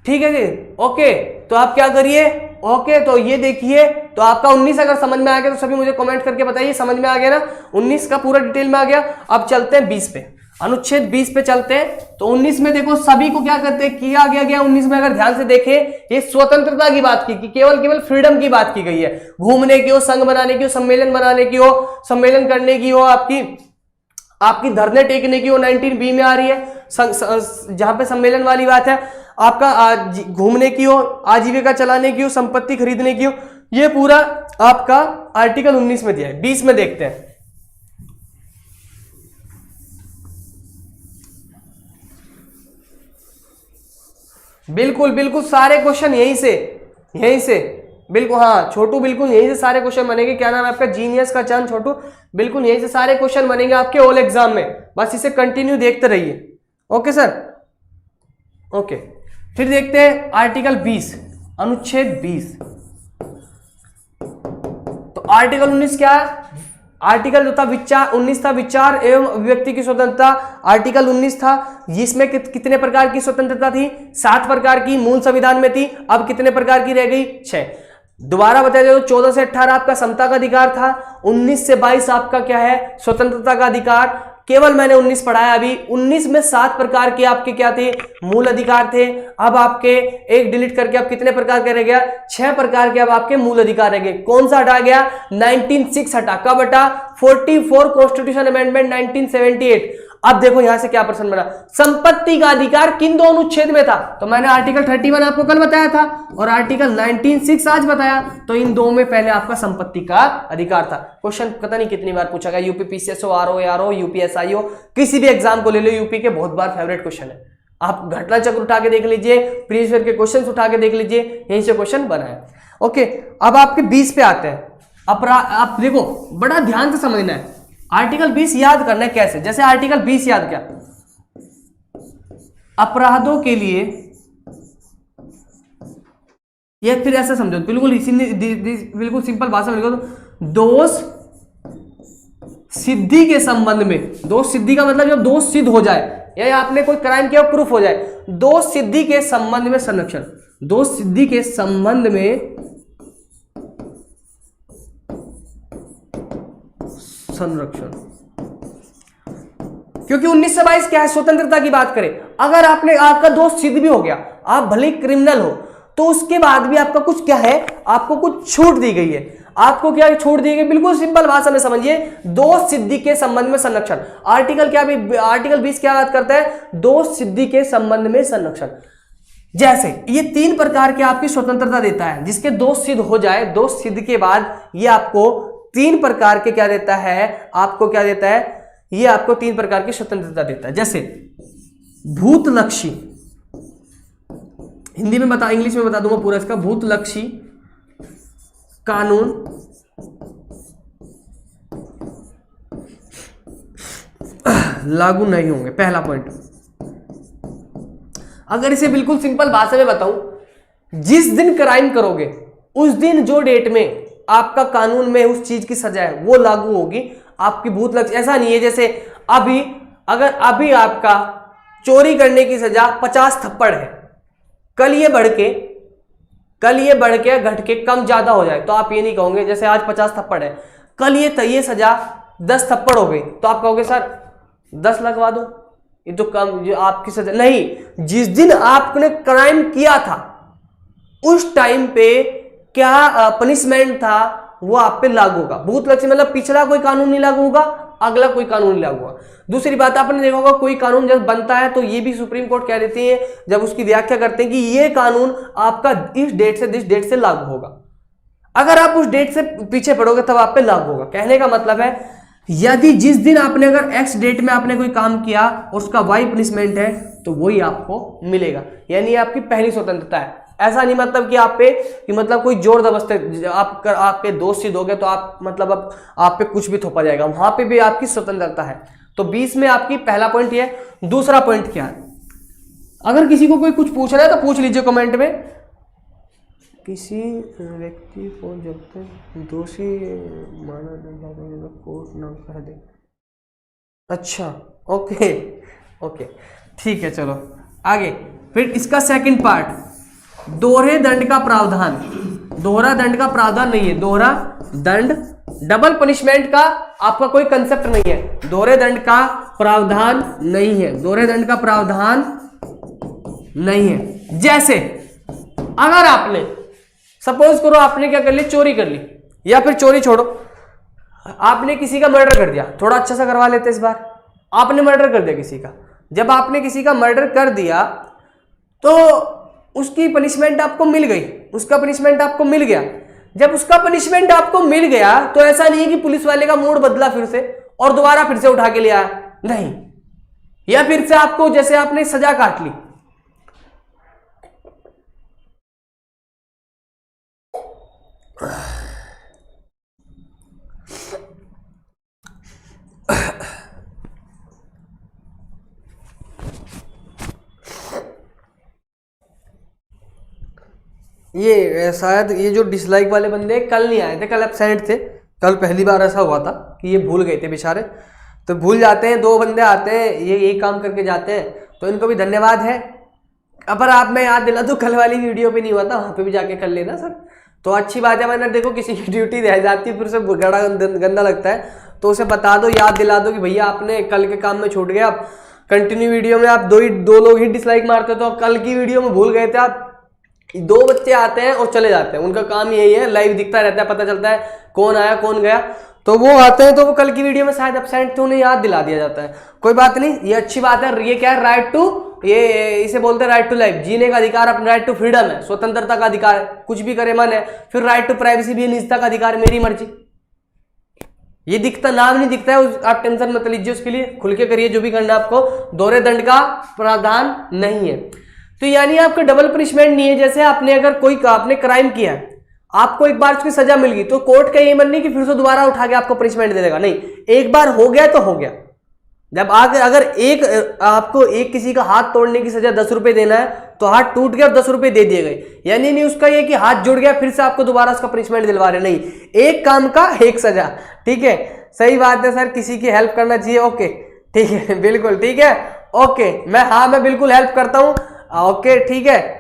ठीक है जी, ओके। तो आप क्या करिए, ओके, तो ये देखिए, तो आपका 19 अगर समझ में आ गया तो सभी मुझे कमेंट करके बताइए, समझ में आ गया ना? 19 का पूरा डिटेल में आ गया। अब चलते हैं 20 पे, अनुच्छेद 20 पे चलते हैं। तो 19 में देखो सभी को क्या करते हैं, किया गया 19 में अगर ध्यान से देखें, ये स्वतंत्रता की बात की केवल फ्रीडम की बात की गई है। घूमने की हो, संघ बनाने की हो, सम्मेलन बनाने की हो, सम्मेलन करने की हो, आपकी धरने टेकने की हो, 19B में आ रही है, जहां पे सम्मेलन वाली बात है। आपका घूमने की हो, आजीविका चलाने की हो, संपत्ति खरीदने की हो, ये पूरा आपका आर्टिकल 19 में दिया है। 20 में देखते हैं। बिल्कुल सारे क्वेश्चन यहीं से बिल्कुल, हाँ छोटू, बिल्कुल यहीं से सारे क्वेश्चन बनेंगे। क्या नाम है आपका, जीनियस का चांद छोटू, बिल्कुल यहीं से सारे क्वेश्चन बनेंगे आपके ऑल एग्जाम में। बस इसे कंटिन्यू देखते रहिए। Okay sir, okay. फिर देखते हैं आर्टिकल 20, अनुच्छेद 20। तो आर्टिकल 19 क्या है, आर्टिकल जो था 19 था, विचार एवं अभिव्यक्ति की स्वतंत्रता। आर्टिकल 19 था, जिसमें कितने प्रकार की स्वतंत्रता थी, 7 प्रकार की मूल संविधान में थी। अब कितने प्रकार की रह गई, 6। दोबारा बताया जाए तो 14 से 18 आपका समता का अधिकार था, 19 से 22 आपका क्या है, स्वतंत्रता का अधिकार। केवल मैंने 19 पढ़ाया अभी। 19 में 7 प्रकार के आपके क्या थे, मूल अधिकार थे। अब आपके एक डिलीट करके अब कितने प्रकार के रह गया, 6 प्रकार के अब आपके मूल अधिकार रह गए। कौन सा हटा गया, 1906 हटा। कब हटा, 44 कॉन्स्टिट्यूशन अमेंडमेंट 1978। अब देखो यहां से क्या प्रश्न बना, संपत्ति का अधिकार किन दो अनुच्छेद में था। तो मैंने आर्टिकल 31 आपको कल बताया था और आर्टिकल 1906 आज बताया। तो इन दो में पहले आपका संपत्ति का अधिकार था। क्वेश्चन पता नहीं कितनी बार पूछा गया, यूपी पीसीएसओ, आरओ, आरओ, यूपीएसआईओ, किसी भी एग्जाम को ले लो, यूपी के बहुत बार फेवरेट क्वेश्चन है। आप घटना चक्र उठा के देख लीजिए, प्रीवियस ईयर के क्वेश्चन उठा के देख लीजिए, यहीं से क्वेश्चन बना है। ओके, अब आपके 20 पे आते हैं। आप देखो बड़ा ध्यान से समझना है। आर्टिकल 20 याद करना है कैसे, जैसे आर्टिकल 20 याद क्या, अपराधों के लिए, ये फिर ऐसा समझो, बिल्कुल सिंपल भाषा में लिखो तो, दोष सिद्धि के संबंध में, दोष सिद्धि का मतलब जब दोष सिद्ध हो जाए या आपने कोई क्राइम किया प्रूफ हो जाए, दोष सिद्धि के संबंध में संरक्षण, दोष सिद्धि के संबंध में संरक्षण। क्योंकि 19 से 22 क्या है, स्वतंत्रता की बात करें। अगर आपका दोष सिद्ध भी हो गया, आप भले क्रिमिनल हो, तो उसके बाद भी आपका कुछ क्या है, आपको कुछ छूट दी गई है। आपको क्या छूट दी गई, बिल्कुल सिंपल भाषा में समझिए, दोष सिद्धि के संबंध में संरक्षण। आर्टिकल 20 क्या बात करता है, दोष सिद्धि के संबंध में संरक्षण। जैसे ये 3 प्रकार के आपकी स्वतंत्रता देता है, जिसके दोष सिद्ध हो जाए, दोष सिद्ध के बाद ये आपको 3 प्रकार के क्या देता है, आपको क्या देता है, ये आपको 3 प्रकार की स्वतंत्रता देता है। जैसे भूतलक्षी, हिंदी में बता, इंग्लिश में बता दूंगा पूरा इसका, भूतलक्षी कानून लागू नहीं होंगे, पहला पॉइंट। अगर इसे बिल्कुल सिंपल भाषा में बताऊं, जिस दिन क्राइम करोगे उस दिन जो डेट में आपका कानून में उस चीज की सजा है वो लागू होगी आपकी भूतलक्षी। ऐसा नहीं है जैसे अगर अभी आपका चोरी करने की सजा 50 थप्पड़ है, कल ये बढ़ के घट के कम ज्यादा हो जाए तो आप ये नहीं कहोगे, जैसे आज 50 थप्पड़ है, कल ये सजा 10 थप्पड़ हो गई तो आप कहोगे सर 10 लगवा दो, ये तो कम, जो आपकी सजा नहीं, जिस दिन आपने क्राइम किया था उस टाइम पे क्या पनिशमेंट था वो आप पे लागू होगा। भूत लक्ष्य मतलब पिछला कोई कानून नहीं लागू होगा, अगला कोई कानून नहीं लागू होगा। दूसरी बात आपने देखा होगा, कोई कानून जब बनता है तो ये भी सुप्रीम कोर्ट कह देती है जब उसकी व्याख्या करते हैं कि ये कानून आपका इस डेट से इस डेट से लागू होगा। अगर आप उस डेट से पीछे पड़ोगे तब आप पे लागू होगा। कहने का मतलब है यदि जिस दिन आपने अगर एक्स डेट में आपने कोई काम किया और उसका वाई पनिशमेंट है तो वही आपको मिलेगा, यानी आपकी पहली स्वतंत्रता है। ऐसा नहीं मतलब कि आप पे कि मतलब कोई जोर जबरदस्ती आप पे दोस्त ही दोगे तो आप मतलब अब आप पे कुछ भी थोपा जाएगा, वहां पे भी आपकी स्वतंत्रता है। तो 20 में आपकी पहला पॉइंट ये है। दूसरा पॉइंट क्या है, अगर किसी को कोई कुछ पूछ रहा है तो पूछ लीजिए कमेंट में। किसी व्यक्ति को जब तक दोषी माना जाता कोर्ट न कर दे। अच्छा, ओके ओके ठीक है, चलो आगे। फिर इसका सेकंड पार्ट, दोहरे दंड का प्रावधान। दोहरा दंड का प्रावधान नहीं है, दोहरा दंड डबल पनिशमेंट का आपका कोई कंसेप्ट नहीं है, दोहरे दंड का प्रावधान नहीं है, दोहरे दंड का प्रावधान नहीं है। जैसे अगर आपने सपोज करो आपने क्या कर ली, चोरी कर ली, या फिर चोरी छोड़ो, आपने किसी का मर्डर कर दिया, थोड़ा अच्छा सा करवा लेते इस बार। आपने मर्डर कर दिया किसी का, जब आपने किसी का मर्डर कर दिया तो उसकी पनिशमेंट आपको मिल गई, उसका पनिशमेंट आपको मिल गया। जब उसका पनिशमेंट आपको मिल गया तो ऐसा नहीं है कि पुलिस वाले का मूड बदला फिर से और दोबारा फिर से उठा के ले आया, नहीं, या फिर से आपको जैसे आपने सजा काट ली, ये शायद ये जो डिसलाइक वाले बंदे कल नहीं आए थे, कल एब्सेंट थे, कल पहली बार ऐसा हुआ था कि ये भूल गए थे बेचारे। तो भूल जाते हैं, दो बंदे आते हैं ये एक काम करके जाते हैं, तो इनको भी धन्यवाद है। पर आप मैं याद दिला दूं, कल वाली वीडियो पे नहीं हुआ था, वहां पे भी जाके कर लेना सर। तो अच्छी बात है, मैंने देखो किसी की ड्यूटी रह जाती है फिर से गड़ा गंदा लगता है, तो उसे बता दो, याद दिला दो कि भैया आपने कल के काम में छूट गया। आप कंटिन्यू वीडियो में आप दो लोग ही डिसलाइक मारते, तो कल की वीडियो में भूल गए थे आप। दो बच्चे आते हैं और चले जाते हैं, उनका काम यही है, लाइव दिखता रहता है, पता चलता है कौन आया कौन गया। तो वो आते हैं तो वो कल की वीडियो में शायद एब्सेंट थे, उन्हें याद दिला दिया जाता है। कोई बात नहीं, ये अच्छी बात है। ये क्या है, राइट टू, ये इसे बोलते हैं राइट टू लाइफ, जीने का अधिकार, अपना राइट टू फ्रीडम है, स्वतंत्रता का अधिकार है, कुछ भी करे मन है। फिर राइट टू प्राइवेसी भी, निजता का अधिकार, मेरी मर्जी। ये दिखता, नाम नहीं दिखता है, आप टेंशन मत लीजिए, उसके लिए खुल के करिए जो भी करना है आपको। दोहरे दंड का प्रावधान नहीं है, तो यानी आपका डबल पनिशमेंट नहीं है। जैसे आपने अगर आपने क्राइम किया है, आपको एक बार उसकी सजा मिल गई, तो कोर्ट का ये मन नहीं कि फिर से दोबारा उठा के आपको पनिशमेंट दे देगा, नहीं, एक बार हो गया तो हो गया। जब आगे अगर आपको किसी का हाथ तोड़ने की सजा 10 रुपए देना है, तो हाथ टूट गया और 10 रुपए दे दिए गए, यानी नहीं उसका ये कि हाथ जुड़ गया फिर से आपको दोबारा उसका पनिशमेंट दिलवा रहे, नहीं, एक काम का एक सजा। ठीक है, सही बात है सर, किसी की हेल्प करना चाहिए, ओके ठीक है, बिल्कुल ठीक है, ओके, मैं बिल्कुल हेल्प करता हूं, ओके ठीक है।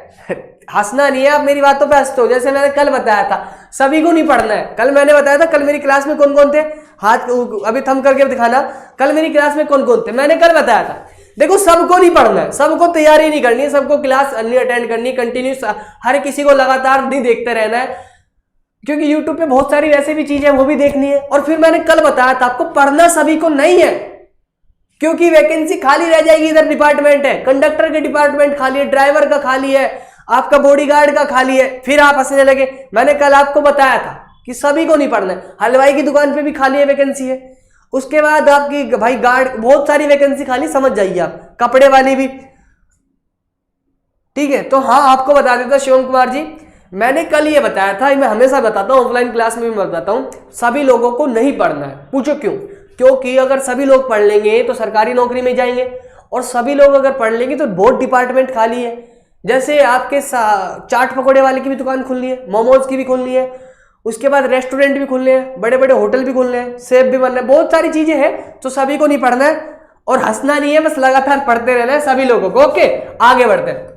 हंसना नहीं है, आप मेरी बातों पे हंसते हो। जैसे मैंने कल बताया था, सभी को नहीं पढ़ना है। कल मैंने बताया था, कल मेरी क्लास में कौन कौन थे, हाथ अभी थम करके दिखाना, कल मेरी क्लास में कौन कौन थे, मैंने कल बताया था। देखो सबको नहीं पढ़ना है, सबको तैयारी नहीं करनी है, सबको क्लास नहीं अटेंड करनी, कंटिन्यूस हर किसी को लगातार नहीं देखते रहना है, क्योंकि यूट्यूब पे बहुत सारी वैसे भी चीजें वो भी देखनी है। और फिर मैंने कल बताया था आपको, पढ़ना सभी को नहीं है, क्योंकि वैकेंसी खाली रह जाएगी। इधर डिपार्टमेंट है, कंडक्टर के डिपार्टमेंट खाली है, ड्राइवर का खाली है, आपका बॉडीगार्ड का खाली है। फिर आप हंसने लगे, मैंने कल आपको बताया था कि सभी को नहीं पढ़ना है। हलवाई की दुकान पे भी खाली है, वैकेंसी है। उसके बाद आपकी भाई गार्ड, बहुत सारी वैकेंसी खाली, समझ जाइए आप, कपड़े वाली भी। ठीक है, तो हाँ आपको बता देता शिवम कुमार जी, मैंने कल ये बताया था, मैं हमेशा बताता हूँ, ऑफलाइन क्लास में भी मैं बताता हूँ, सभी लोगों को नहीं पढ़ना है। पूछो क्यों? क्योंकि अगर सभी लोग पढ़ लेंगे तो सरकारी नौकरी में जाएंगे, और सभी लोग अगर पढ़ लेंगे तो बहुत डिपार्टमेंट खाली है। जैसे आपके चाट पकौड़े वाले की भी दुकान खुलनी है, मोमोज की भी खुलनी है, उसके बाद रेस्टोरेंट भी खुलने हैं, बड़े बड़े होटल भी खुलने हैं, सेफ भी बनना है, बहुत सारी चीजें हैं। तो सभी को नहीं पढ़ना है और हंसना नहीं है, बस लगातार पढ़ते रहना है सभी लोगों को। ओके, आगे बढ़ते हैं।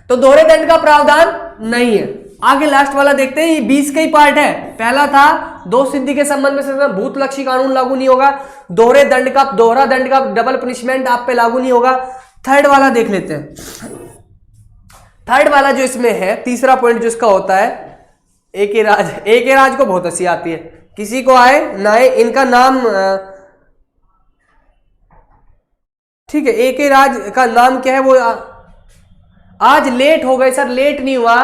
तो दोहरे दंड का प्रावधान नहीं है। आगे लास्ट वाला देखते हैं, ये 20 का ही पार्ट है। पहला था दो सिद्धि के संबंध में भूतलक्षी कानून लागू नहीं होगा, दोहरा दंड का डबल पनिशमेंट आप पे लागू नहीं होगा। थर्ड वाला देख लेते हैं। थर्ड वाला जो इसमें है, तीसरा पॉइंट जो इसका होता है, एक राज को बहुत हंसी आती है, किसी को आए ना आए, इनका नाम ठीक है, एक राज का नाम क्या है, वो आज लेट हो गए सर, लेट नहीं हुआ।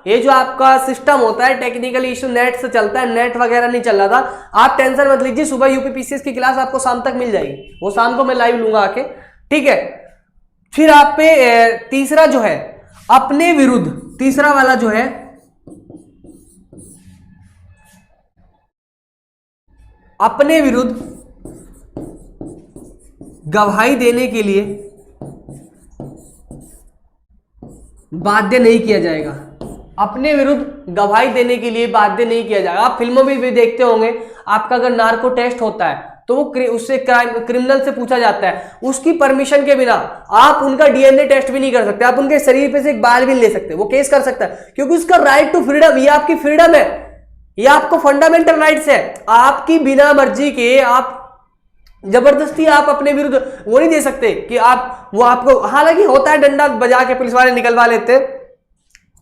ये जो आपका सिस्टम होता है टेक्निकल इशू, नेट से चलता है, नेट वगैरह नहीं चल रहा था, आप टेंशन मत लीजिए, सुबह यूपीपीसीएस की क्लास आपको शाम तक मिल जाएगी, वो शाम को मैं लाइव लूंगा आके, ठीक है। फिर आप पे तीसरा जो है अपने विरुद्ध, तीसरा वाला जो है अपने विरुद्ध गवाही देने के लिए बाध्य नहीं किया जाएगा। अपने विरुद्ध गवाही देने के लिए बाध्य नहीं किया जाएगा। आप फिल्मों में भी देखते होंगे, आपका अगर नार्को टेस्ट होता है तो वो उससे क्रिमिनल से पूछा जाता है, उसकी परमिशन के बिना आप उनका डीएनए टेस्ट भी नहीं कर सकते, आप उनके शरीर पे से एक बाल भी नहीं ले सकते, वो केस कर सकता है, क्योंकि उसका राइट टू फ्रीडम, ये आपकी फ्रीडम है, ये आपको फंडामेंटल राइट्स है। आपकी बिना मर्जी के, आप जबरदस्ती आप अपने विरुद्ध वो नहीं दे सकते कि आप वो आपको, हालांकि होता है डंडा बजा के पुलिस वाले निकलवा लेते,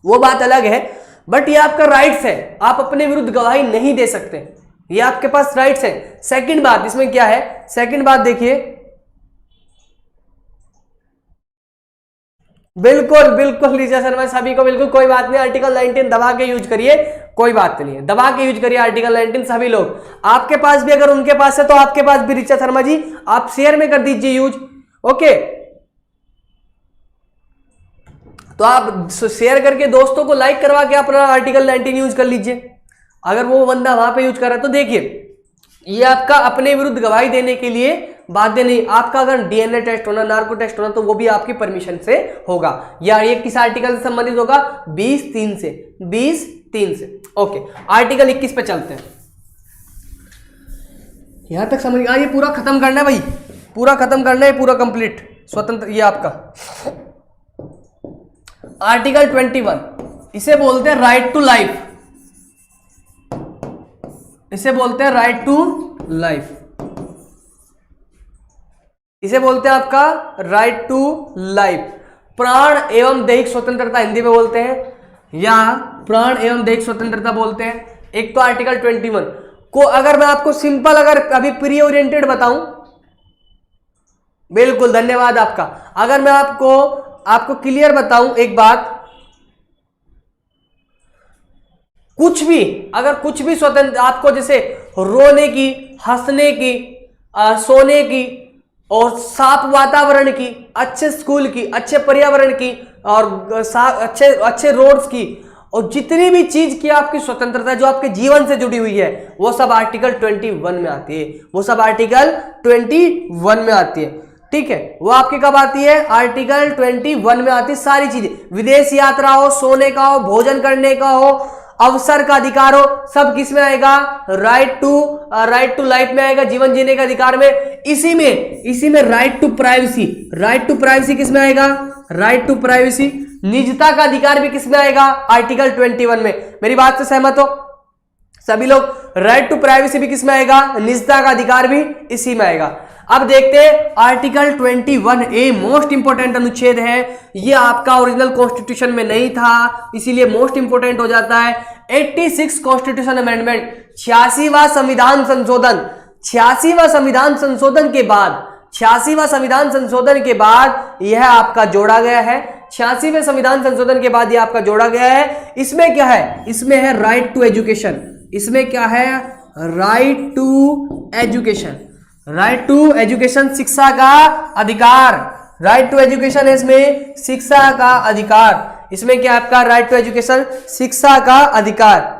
वो बात अलग है, बट ये आपका राइट्स है, आप अपने विरुद्ध गवाही नहीं दे सकते, ये आपके पास राइट्स है। सेकंड बात इसमें क्या है, सेकंड बात देखिए, बिल्कुल बिल्कुल लीजिए शर्मा, सभी को बिल्कुल कोई बात नहीं, आर्टिकल 19 दबा के यूज करिए, कोई बात नहीं है, दबा के यूज करिए आर्टिकल 19 सभी लोग। आपके पास भी, अगर उनके पास है तो आपके पास भी, ऋचा शर्मा जी आप शेयर में कर दीजिए यूज, ओके। तो आप शेयर करके दोस्तों को लाइक करवा के अपना आर्टिकल 19 यूज कर लीजिए, अगर वो बंदा वहां पे यूज कर रहा है तो। देखिए ये आपका अपने विरुद्ध गवाही देने के लिए बाध्य नहीं, आपका अगर डीएनए टेस्ट होना, नार्को टेस्ट होना, तो वो भी आपकी परमिशन से होगा। या ये किस आर्टिकल से संबंधित होगा, 20(3) से, 20(3) से, ओके। आर्टिकल 21 पे चलते हैं, यहां तक समझ ये पूरा खत्म करना है भाई, पूरा खत्म करना है, पूरा कंप्लीट स्वतंत्र, ये आपका आर्टिकल 21, इसे बोलते हैं राइट टू लाइफ, इसे बोलते हैं राइट टू लाइफ, इसे बोलते हैं आपका राइट टू लाइफ। प्राण एवं दैहिक स्वतंत्रता हिंदी में बोलते हैं, या प्राण एवं दैहिक स्वतंत्रता बोलते हैं। एक तो आर्टिकल 21 को अगर मैं आपको सिंपल, अगर अभी प्री ओरिएंटेड बताऊं, बिल्कुल धन्यवाद आपका, अगर मैं आपको क्लियर बताऊं एक बात, कुछ भी, अगर कुछ भी स्वतंत्र आपको, जैसे रोने की, हंसने की, सोने की, और साफ वातावरण की, अच्छे स्कूल की, अच्छे पर्यावरण की, और अच्छे रोड्स की, और जितनी भी चीज की आपकी स्वतंत्रता जो आपके जीवन से जुड़ी हुई है, वो सब आर्टिकल 21 में आती है, वो सब आर्टिकल 21 में आती है, ठीक है। वो आपकी कब आती है, आर्टिकल 21 में आती है सारी चीजें, विदेश यात्रा हो, सोने का हो, भोजन करने का हो, अवसर का अधिकार हो, सब किस में आएगा, राइट टू लाइफ में आएगा, जीवन जीने का अधिकार में। इसी में right to privacy, right to privacy किस में आएगा, राइट टू प्राइवेसी, निजता का अधिकार भी किस में आएगा, आर्टिकल 21 में। मेरी बात से सहमत हो सभी लोग, राइट टू प्राइवेसी भी किस में आएगा, निजता का अधिकार भी इसी में आएगा। अब देखते हैं आर्टिकल 21A, मोस्ट इंपोर्टेंट अनुच्छेद है, ये आपका ओरिजिनल कॉन्स्टिट्यूशन में नहीं था, इसीलिए मोस्ट इंपोर्टेंट हो जाता है। 86 कॉन्स्टिट्यूशन अमेंडमेंट, 86वां संविधान संशोधन, 86वां संविधान संशोधन के बाद, 86वां संविधान संशोधन के बाद यह आपका जोड़ा गया है, 86वें संविधान संशोधन के बाद यह आपका जोड़ा गया है। इसमें क्या है, इसमें है राइट टू एजुकेशन, इसमें क्या है, right to education, right to education, शिक्षा का अधिकार, राइट टू एजुकेशन है इसमें, शिक्षा का अधिकार, इसमें क्या आपका राइट टू एजुकेशन, शिक्षा का अधिकार।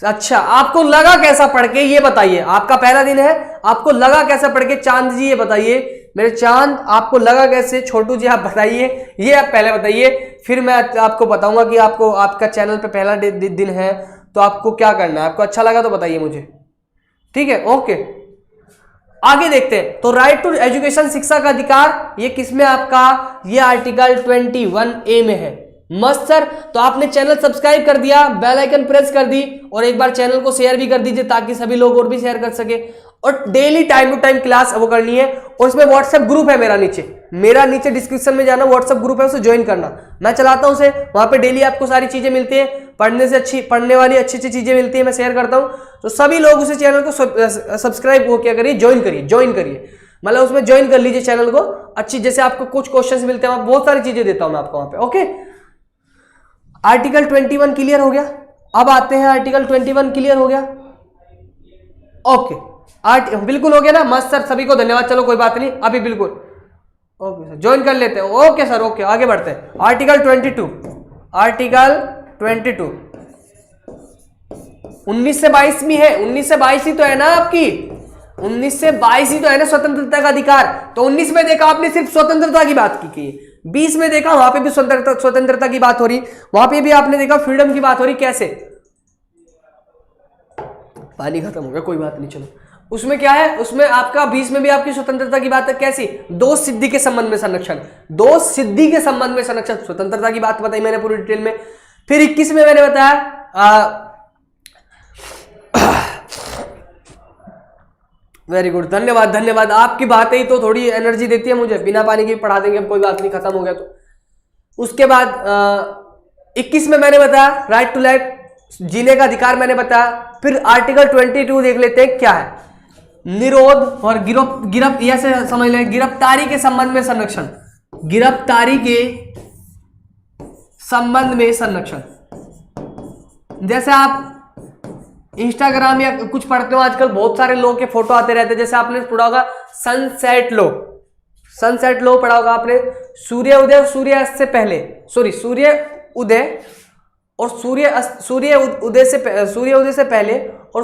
अच्छा, आपको लगा कैसा पढ़ के, ये बताइए, आपका पहला दिन है, आपको लगा कैसा पढ़ के, चांद जी ये बताइए, मेरे चांद आपको लगा कैसे, छोटू जी आप बताइए, ये आप पहले बताइए, फिर मैं आपको बताऊंगा कि आपको, आपका चैनल पे पहला दिन है तो आपको क्या करना है, आपको अच्छा लगा तो बताइए मुझे, ठीक है, ओके। आगे देखते हैं, तो राइट टू एजुकेशन, शिक्षा का अधिकार, ये किसमें आपका, ये आर्टिकल 21A में है, मस्त सर। तो आपने चैनल सब्सक्राइब कर दिया, बेल आइकन प्रेस कर दी और एक बार चैनल को शेयर भी कर दीजिए ताकि सभी लोग और भी शेयर कर सके। और daily time to time class वो करनी है। और इसमें व्हाट्सएप ग्रुप है मेरा नीचे डिस्क्रिप्शन में जाना, व्हाट्सएप ग्रुप है, उसे ज्वाइन करना। मैं चलाता हूं उसे, वहां पे डेली आपको सारी चीजें मिलती है, पढ़ने वाली अच्छी चीजें मिलती है, मैं शेयर करता हूं। तो सभी लोग उसे चैनल को सब्सक्राइब क्या करिए, ज्वाइन करिए, मतलब उसमें ज्वाइन कर लीजिए चैनल को। अच्छी जैसे आपको कुछ क्वेश्चंस मिलते हैं, बहुत सारी चीजें देता हूं मैं आपको वहां पे। ओके, आर्टिकल 21 क्लियर हो गया। अब आते हैं आर्टिकल 21 क्लियर हो गया। ओके, बिल्कुल हो गया ना, मस्त सर, सभी को धन्यवाद। चलो कोई बात नहीं, अभी बिल्कुल ओके सर, ज्वाइन कर लेते हैं। ओके सर, ओके, आगे बढ़ते हैं। आर्टिकल 22 19 से 22 में है। 19 से 22 ही तो है ना आपकी, 19 से 22 ही तो है ना स्वतंत्रता का अधिकार। तो 19 में देखा आपने सिर्फ स्वतंत्रता की बात की, 20 में देखा वहां पे भी स्वतंत्रता की बात हो रही, वहां पे भी आपने देखा फ्रीडम की बात हो रही। कैसे, पानी खत्म हो गया, कोई बात नहीं, चलो। उसमें क्या है, उसमें आपका 20 में भी आपकी स्वतंत्रता की बात है। कैसी, दोष सिद्धि के संबंध में संरक्षण, दोष सिद्धि के संबंध में संरक्षण, स्वतंत्रता की बात बताई मैंने पूरी डिटेल में। फिर 21 में मैंने बताया, वेरी गुड, धन्यवाद। आपकी बातें ही तो थोड़ी एनर्जी देती है मुझे, बिना पानी के भी पढ़ा देंगे, अब कोई बात नहीं, खत्म हो गया तो। उसके बाद 21 में मैंने बताया राइट टू लाइफ, जीने का अधिकार मैंने बताया। फिर आर्टिकल 22 देख लेते हैं क्या है, निरोध और गिरफ्त, ऐसे समझ लें, गिरफ्तारी के संबंध में संरक्षण, गिरफ्तारी के संबंध में संरक्षण। जैसे आप इंस्टाग्राम या कुछ पढ़ते हो आजकल, बहुत सारे लोगों के फोटो आते रहते हैं। जैसे आपने पढ़ा होगा सनसेट लॉ पढ़ा होगा आपने, सूर्य उदय और सूर्यास्त से पहले, सूर्य उदय और सूर्य उदय से पहले और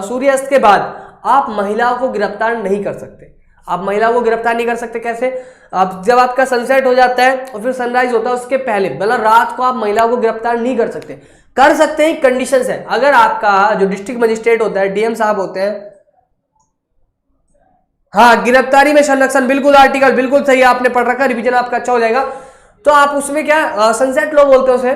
सूर्यास्त के बाद आप महिलाओं को गिरफ्तार नहीं कर सकते। आप महिलाओं को गिरफ्तार नहीं कर सकते। कैसे, अब जब आपका सनसेट हो जाता है और फिर सनराइज होता है उसके पहले, मतलब रात को आप महिलाओं को गिरफ्तार नहीं कर सकते। कर सकते हैं, कंडीशंस है। अगर आपका जो डिस्ट्रिक्ट मजिस्ट्रेट होता है, डीएम साहब होते हैं, हाँ, गिरफ्तारी में संरक्षण, बिल्कुल आर्टिकल, बिल्कुल सही आपने पढ़ रखा, रिवीजन आपका अच्छा हो जाएगा। तो आप उसमें क्या, सनसेट लॉ बोलते हैं उसे,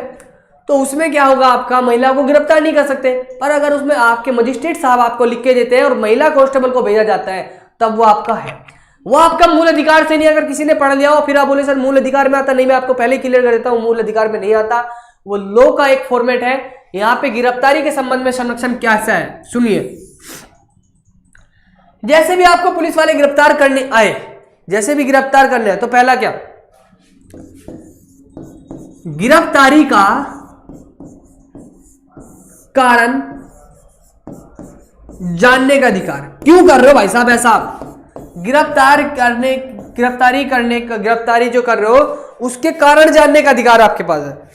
तो उसमें क्या होगा, आपका महिला को गिरफ्तार नहीं कर सकते। पर अगर उसमें आपके मजिस्ट्रेट साहब आपको लिख के देते हैं और महिला कांस्टेबल को भेजा जाता है, तब वो आपका है, वो आपका मूल अधिकार से नहीं। अगर किसी ने पढ़ लिया हो फिर आप बोले सर मूल अधिकार में आता, नहीं, मैं आपको पहले क्लियर कर देता हूं, मूल अधिकार में नहीं आता, वो लॉ का एक फॉर्मेट है। यहां पे गिरफ्तारी के संबंध में संरक्षण कैसा है, सुनिए। जैसे भी आपको पुलिस वाले गिरफ्तार करने आए, जैसे भी गिरफ्तार करने आए, तो पहला क्या, गिरफ्तारी का कारण जानने का अधिकार। क्यों कर रहे हो भाई साहब ऐसा, गिरफ्तारी जो कर रहे हो उसके कारण जानने का अधिकार आपके पास है।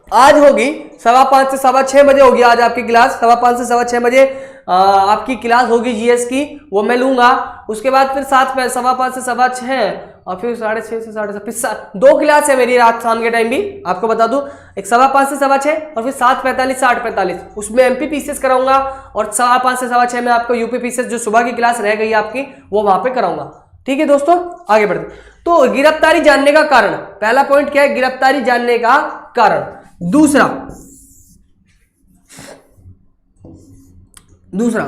आज होगी 5:15 से 6:15 बजे होगी आज आपकी क्लास, 5:15 से 6:15 बजे आपकी क्लास होगी जीएस की, वो मैं लूंगा। उसके बाद फिर 5:15 से 6:15 और फिर 6:30 से 7:30, 2 क्लास है मेरी रात शाम के टाइम भी, आपको बता दूं। एक 5:15 से 6:15 और फिर 7:45 से 8:45, उसमें एमपी पीसीएस कराऊंगा। और 5:15 से 6:15 में आपको यूपी पीसीएस जो सुबह की क्लास रह गई आपकी, वो वहां पे कराऊंगा। ठीक है दोस्तों, आगे बढ़ते। तो गिरफ्तारी जानने का कारण, पहला पॉइंट क्या है, गिरफ्तारी जानने का कारण। दूसरा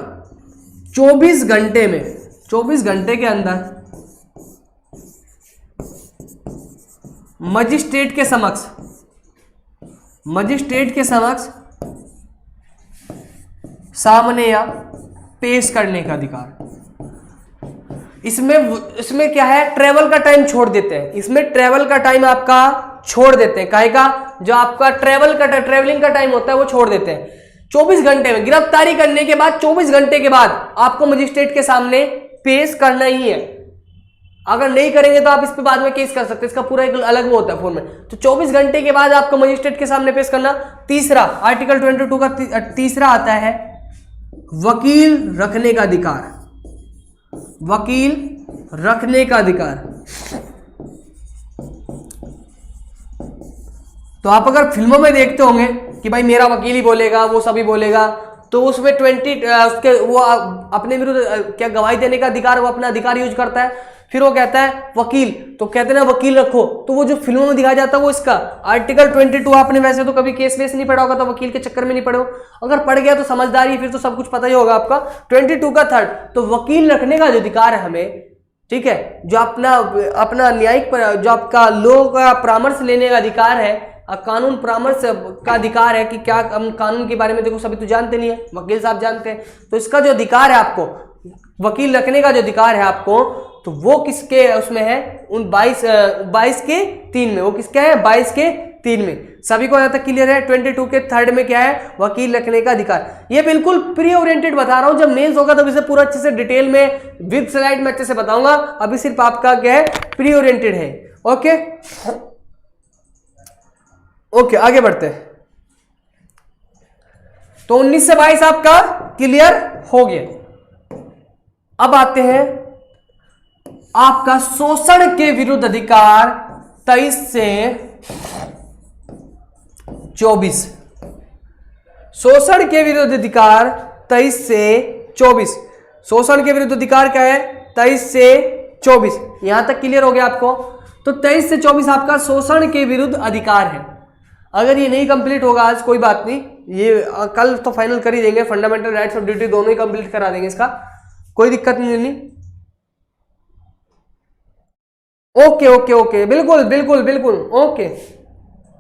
24 घंटे में, 24 घंटे के अंदर मजिस्ट्रेट के समक्ष सामने या पेश करने का अधिकार। इसमें क्या है, ट्रेवल का टाइम छोड़ देते हैं, इसमें ट्रेवल का टाइम आपका छोड़ देते हैं। काहे का, जो आपका ट्रेवलिंग का टाइम होता है वो छोड़ देते हैं। 24 घंटे में गिरफ्तारी करने के बाद 24 घंटे के बाद आपको मजिस्ट्रेट के सामने पेश करना ही है। अगर नहीं करेंगे तो आप इस पे बाद में केस कर सकते हैं, इसका पूरा एक अलग वो होता है फॉर्मेट। तो 24 घंटे के बाद आपको मजिस्ट्रेट के सामने पेश करना। तीसरा, आर्टिकल 22 का तीसरा आता है वकील रखने का अधिकार। वकील रखने का अधिकार। तो आप अगर फिल्मों में देखते होंगे कि भाई मेरा वकील ही बोलेगा, वो सभी बोलेगा, तो उसमें वो अपने विरुद्ध क्या गवाही देने का अधिकार, वो अपना अधिकार यूज करता है। फिर वो कहता है वकील, तो कहते हैं ना वकील रखो, तो वो जो फिल्मों में दिखाया जाता है वो इसका आर्टिकल 22। आपने वैसे तो कभी केस वेस नहीं पढ़ा होगा, तो वकील के चक्कर में नहीं पढ़े हो, अगर पढ़ गया तो समझदारी, फिर तो सब कुछ पता ही होगा आपका। 22 का थर्ड, तो वकील रखने का जो अधिकार है हमें, ठीक है, जो अपना न्यायिक जो आपका लॉ का परामर्श लेने का अधिकार है, कानून परामर्श का अधिकार है कि क्या हम कानून के बारे में, देखो सभी तो जानते नहीं है, वकील साहब जानते हैं, तो इसका जो अधिकार है आपको, वकील रखने का जो अधिकार है आपको, तो वो किसके उसमें है, उन 22 के 3 में, वो किसका है 22 के 3 में। सभी को यहां तक क्लियर है। 22 के थर्ड में क्या है, वकील रखने का अधिकार। ये बिल्कुल प्री ओरिएंटेड बता रहा हूं, जब मेंस होगा तब इसे पूरा अच्छे से डिटेल में विद स्लाइड में अच्छे से बताऊंगा, अभी सिर्फ आपका क्या है प्री ओरिएंटेड है। ओके ओके, आगे बढ़ते हैं। तो 19 से 22 आपका क्लियर हो गया। अब आते हैं आपका शोषण के विरुद्ध अधिकार 23 से 24। शोषण के विरुद्ध अधिकार 23 से 24। शोषण के विरुद्ध अधिकार क्या है, 23 से 24। यहां तक क्लियर हो गया आपको। तो 23 से 24 आपका शोषण के विरुद्ध अधिकार है। अगर ये नहीं कंप्लीट होगा आज कोई बात नहीं, ये कल तो फाइनल कर ही देंगे, फंडामेंटल राइट्स और ड्यूटी दोनों ही कंप्लीट करा देंगे, इसका कोई दिक्कत नहीं। ओके ओके ओके, बिल्कुल बिल्कुल बिल्कुल ओके,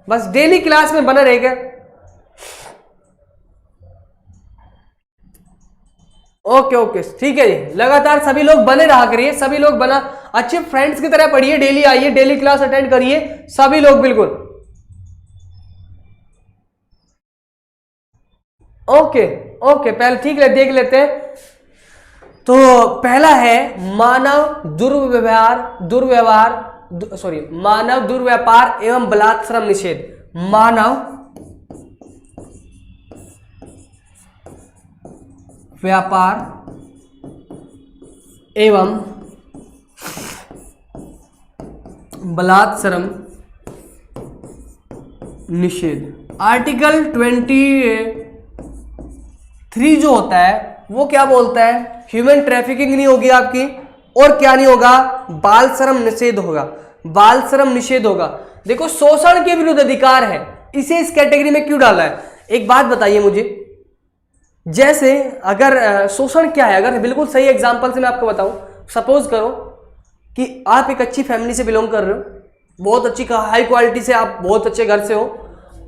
बस डेली क्लास में बना रहेगा। ओके ओके ठीक है जी, लगातार सभी लोग बने रहा करिए, सभी लोग बना अच्छे फ्रेंड्स की तरह पढ़िए, डेली आइए, डेली क्लास अटेंड करिए सभी लोग, बिल्कुल ओके ओके। पहले ठीक है देख लेते हैं। तो पहला है मानव दुर्व्यापार एवं बलात्श्रम निषेध। मानव व्यापार एवं बलात्श्रम निषेध। आर्टिकल 23 जो होता है वो क्या बोलता है, ह्यूमन ट्रैफिकिंग नहीं होगी आपकी, और क्या नहीं होगा, बाल श्रम निषेध होगा, बाल श्रम निषेध होगा। देखो शोषण के विरुद्ध अधिकार है, इसे इस कैटेगरी में क्यों डाला है, एक बात बताइए मुझे। जैसे अगर शोषण क्या है, अगर बिल्कुल सही एग्जांपल से मैं आपको बताऊं, सपोज करो कि आप एक अच्छी फैमिली से बिलोंग कर रहे हो, बहुत अच्छी हाई क्वालिटी से, आप बहुत अच्छे घर से हो,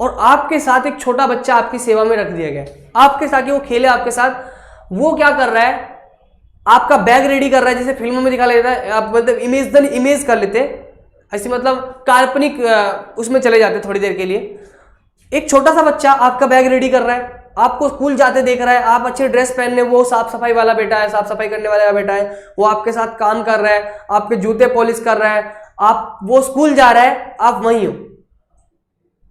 और आपके साथ एक छोटा बच्चा आपकी सेवा में रख दिया गया, आपके साथ वो खेले आपके साथ, वो क्या कर रहा है, आपका बैग रेडी कर रहा है, जैसे फिल्मों में दिखा लेता है, आप मतलब इमेज कर लेते हैं ऐसे, मतलब काल्पनिक उसमें चले जाते थोड़ी देर के लिए। एक छोटा सा बच्चा आपका बैग रेडी कर रहा है, आपको स्कूल जाते देख रहा है, आप अच्छे ड्रेस पहनने, वो साफ सफाई वाला बेटा है, साफ सफाई करने वाला बेटा है, वो आपके साथ काम कर रहा है, आपके जूते पॉलिश कर रहा है, आप वो स्कूल जा रहा है, आप वहीं हो,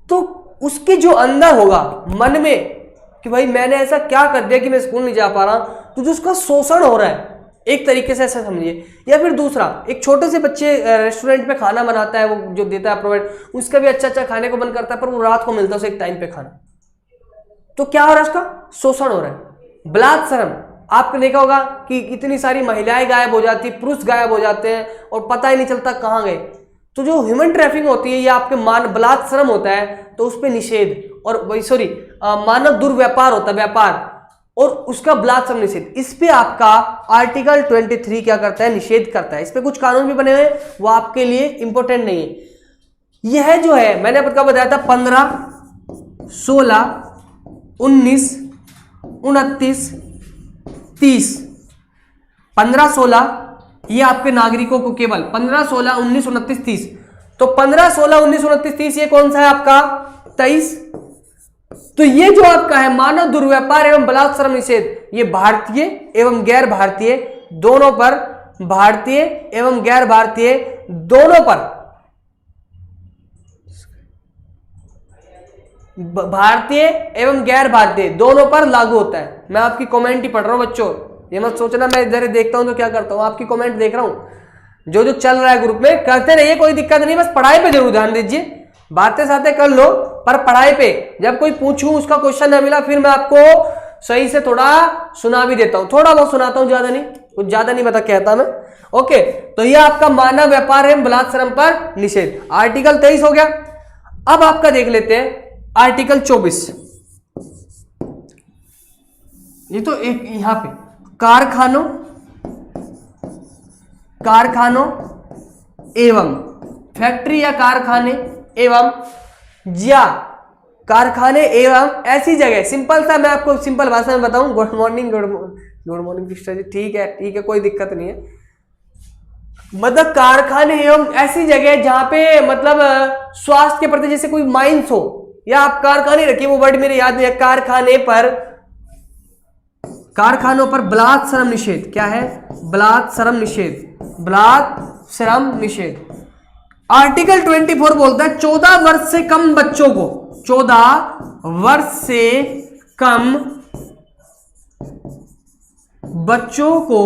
तो उसके जो अंदर होगा मन में कि भाई मैंने ऐसा क्या कर दिया कि मैं स्कूल नहीं जा पा रहा, तो जो उसका शोषण हो रहा है एक तरीके से ऐसा समझिए। या फिर दूसरा, एक छोटे से बच्चे रेस्टोरेंट में खाना बनाता है, वो जो देता है प्रोवाइड, उसका भी अच्छा अच्छा खाने को मन करता है, पर वो रात को मिलता है उसे एक टाइम पे खाना, तो क्या हो रहा है, उसका शोषण हो रहा है। बलात्श्रम, आपने देखा होगा कि इतनी सारी महिलाएं गायब हो जाती, पुरुष गायब हो जाते हैं और पता ही नहीं चलता कहाँ गए। तो जो ह्यूमन ट्रैफिकिंग होती है या आपके बलात्श्रम होता है, तो उस पर निषेध, और वही सॉरी मानव दुर्व्यापार होता है, व्यापार, और उसका बलात्श्रम निषेध, इस पे आपका आर्टिकल 23 क्या करता है, निषेध करता है। इस पे कुछ कानून भी बने हुए हैं, वो आपके लिए इंपॉर्टेंट नहीं है। यह जो है मैंने आपको बताया था 15, 16, 19, 29, 30, 15, 16 ये आपके नागरिकों को केवल 15, 16, 19, 29, 30। तो 15, 16, 19, 29, 30 ये कौन सा है आपका 23। तो ये जो आपका है मानव दुर्व्यापार एवं बलात्श्रम निषेध, ये भारतीय एवं गैर भारतीय दोनों पर, भारतीय एवं गैर भारतीय दोनों पर, भारतीय एवं गैर भारतीय दोनों पर लागू होता है। मैं आपकी कमेंट ही पढ़ रहा हूं बच्चों, ये मत सोचना मैं इधर देखता हूं तो क्या करता हूं, आपकी कमेंट देख रहा हूं, जो जो चल रहा है ग्रुप में करते रहिए, कोई दिक्कत नहीं, बस पढ़ाई पे जरूर ध्यान दीजिए, बातें सातें कर लो पर पढ़ाई पे, जब कोई पूछूं उसका क्वेश्चन ना मिला फिर मैं आपको सही से थोड़ा सुना भी देता हूं, थोड़ा बहुत सुनाता हूं, ज्यादा नहीं। कुछ ज्यादा नहीं पता कहता मैं। ओके, तो ये आपका मानव व्यापार एवं बलात्कार पर निषेध आर्टिकल 23 हो गया। अब आपका देख लेते हैं आर्टिकल 24। ये तो एक यहां पे कारखानों एवं फैक्ट्री या कारखाने एवं या कारखाने एवं ऐसी जगह, सिंपल सा मैं आपको सिंपल भाषा में बताऊं, गुड मॉर्निंग जी, ठीक है कोई दिक्कत नहीं है। मतलब कारखाने एवं ऐसी जगह जहां पे मतलब स्वास्थ्य के प्रति जैसे कोई माइंस हो, या आप कारखाने रखिए, वो वर्ड मेरे याद नहीं है, कारखानों पर बलात् श्रम निषेध। क्या है? बलात् श्रम निषेध। आर्टिकल 24 बोलता है 14 वर्ष से कम बच्चों को, 14 वर्ष से कम बच्चों को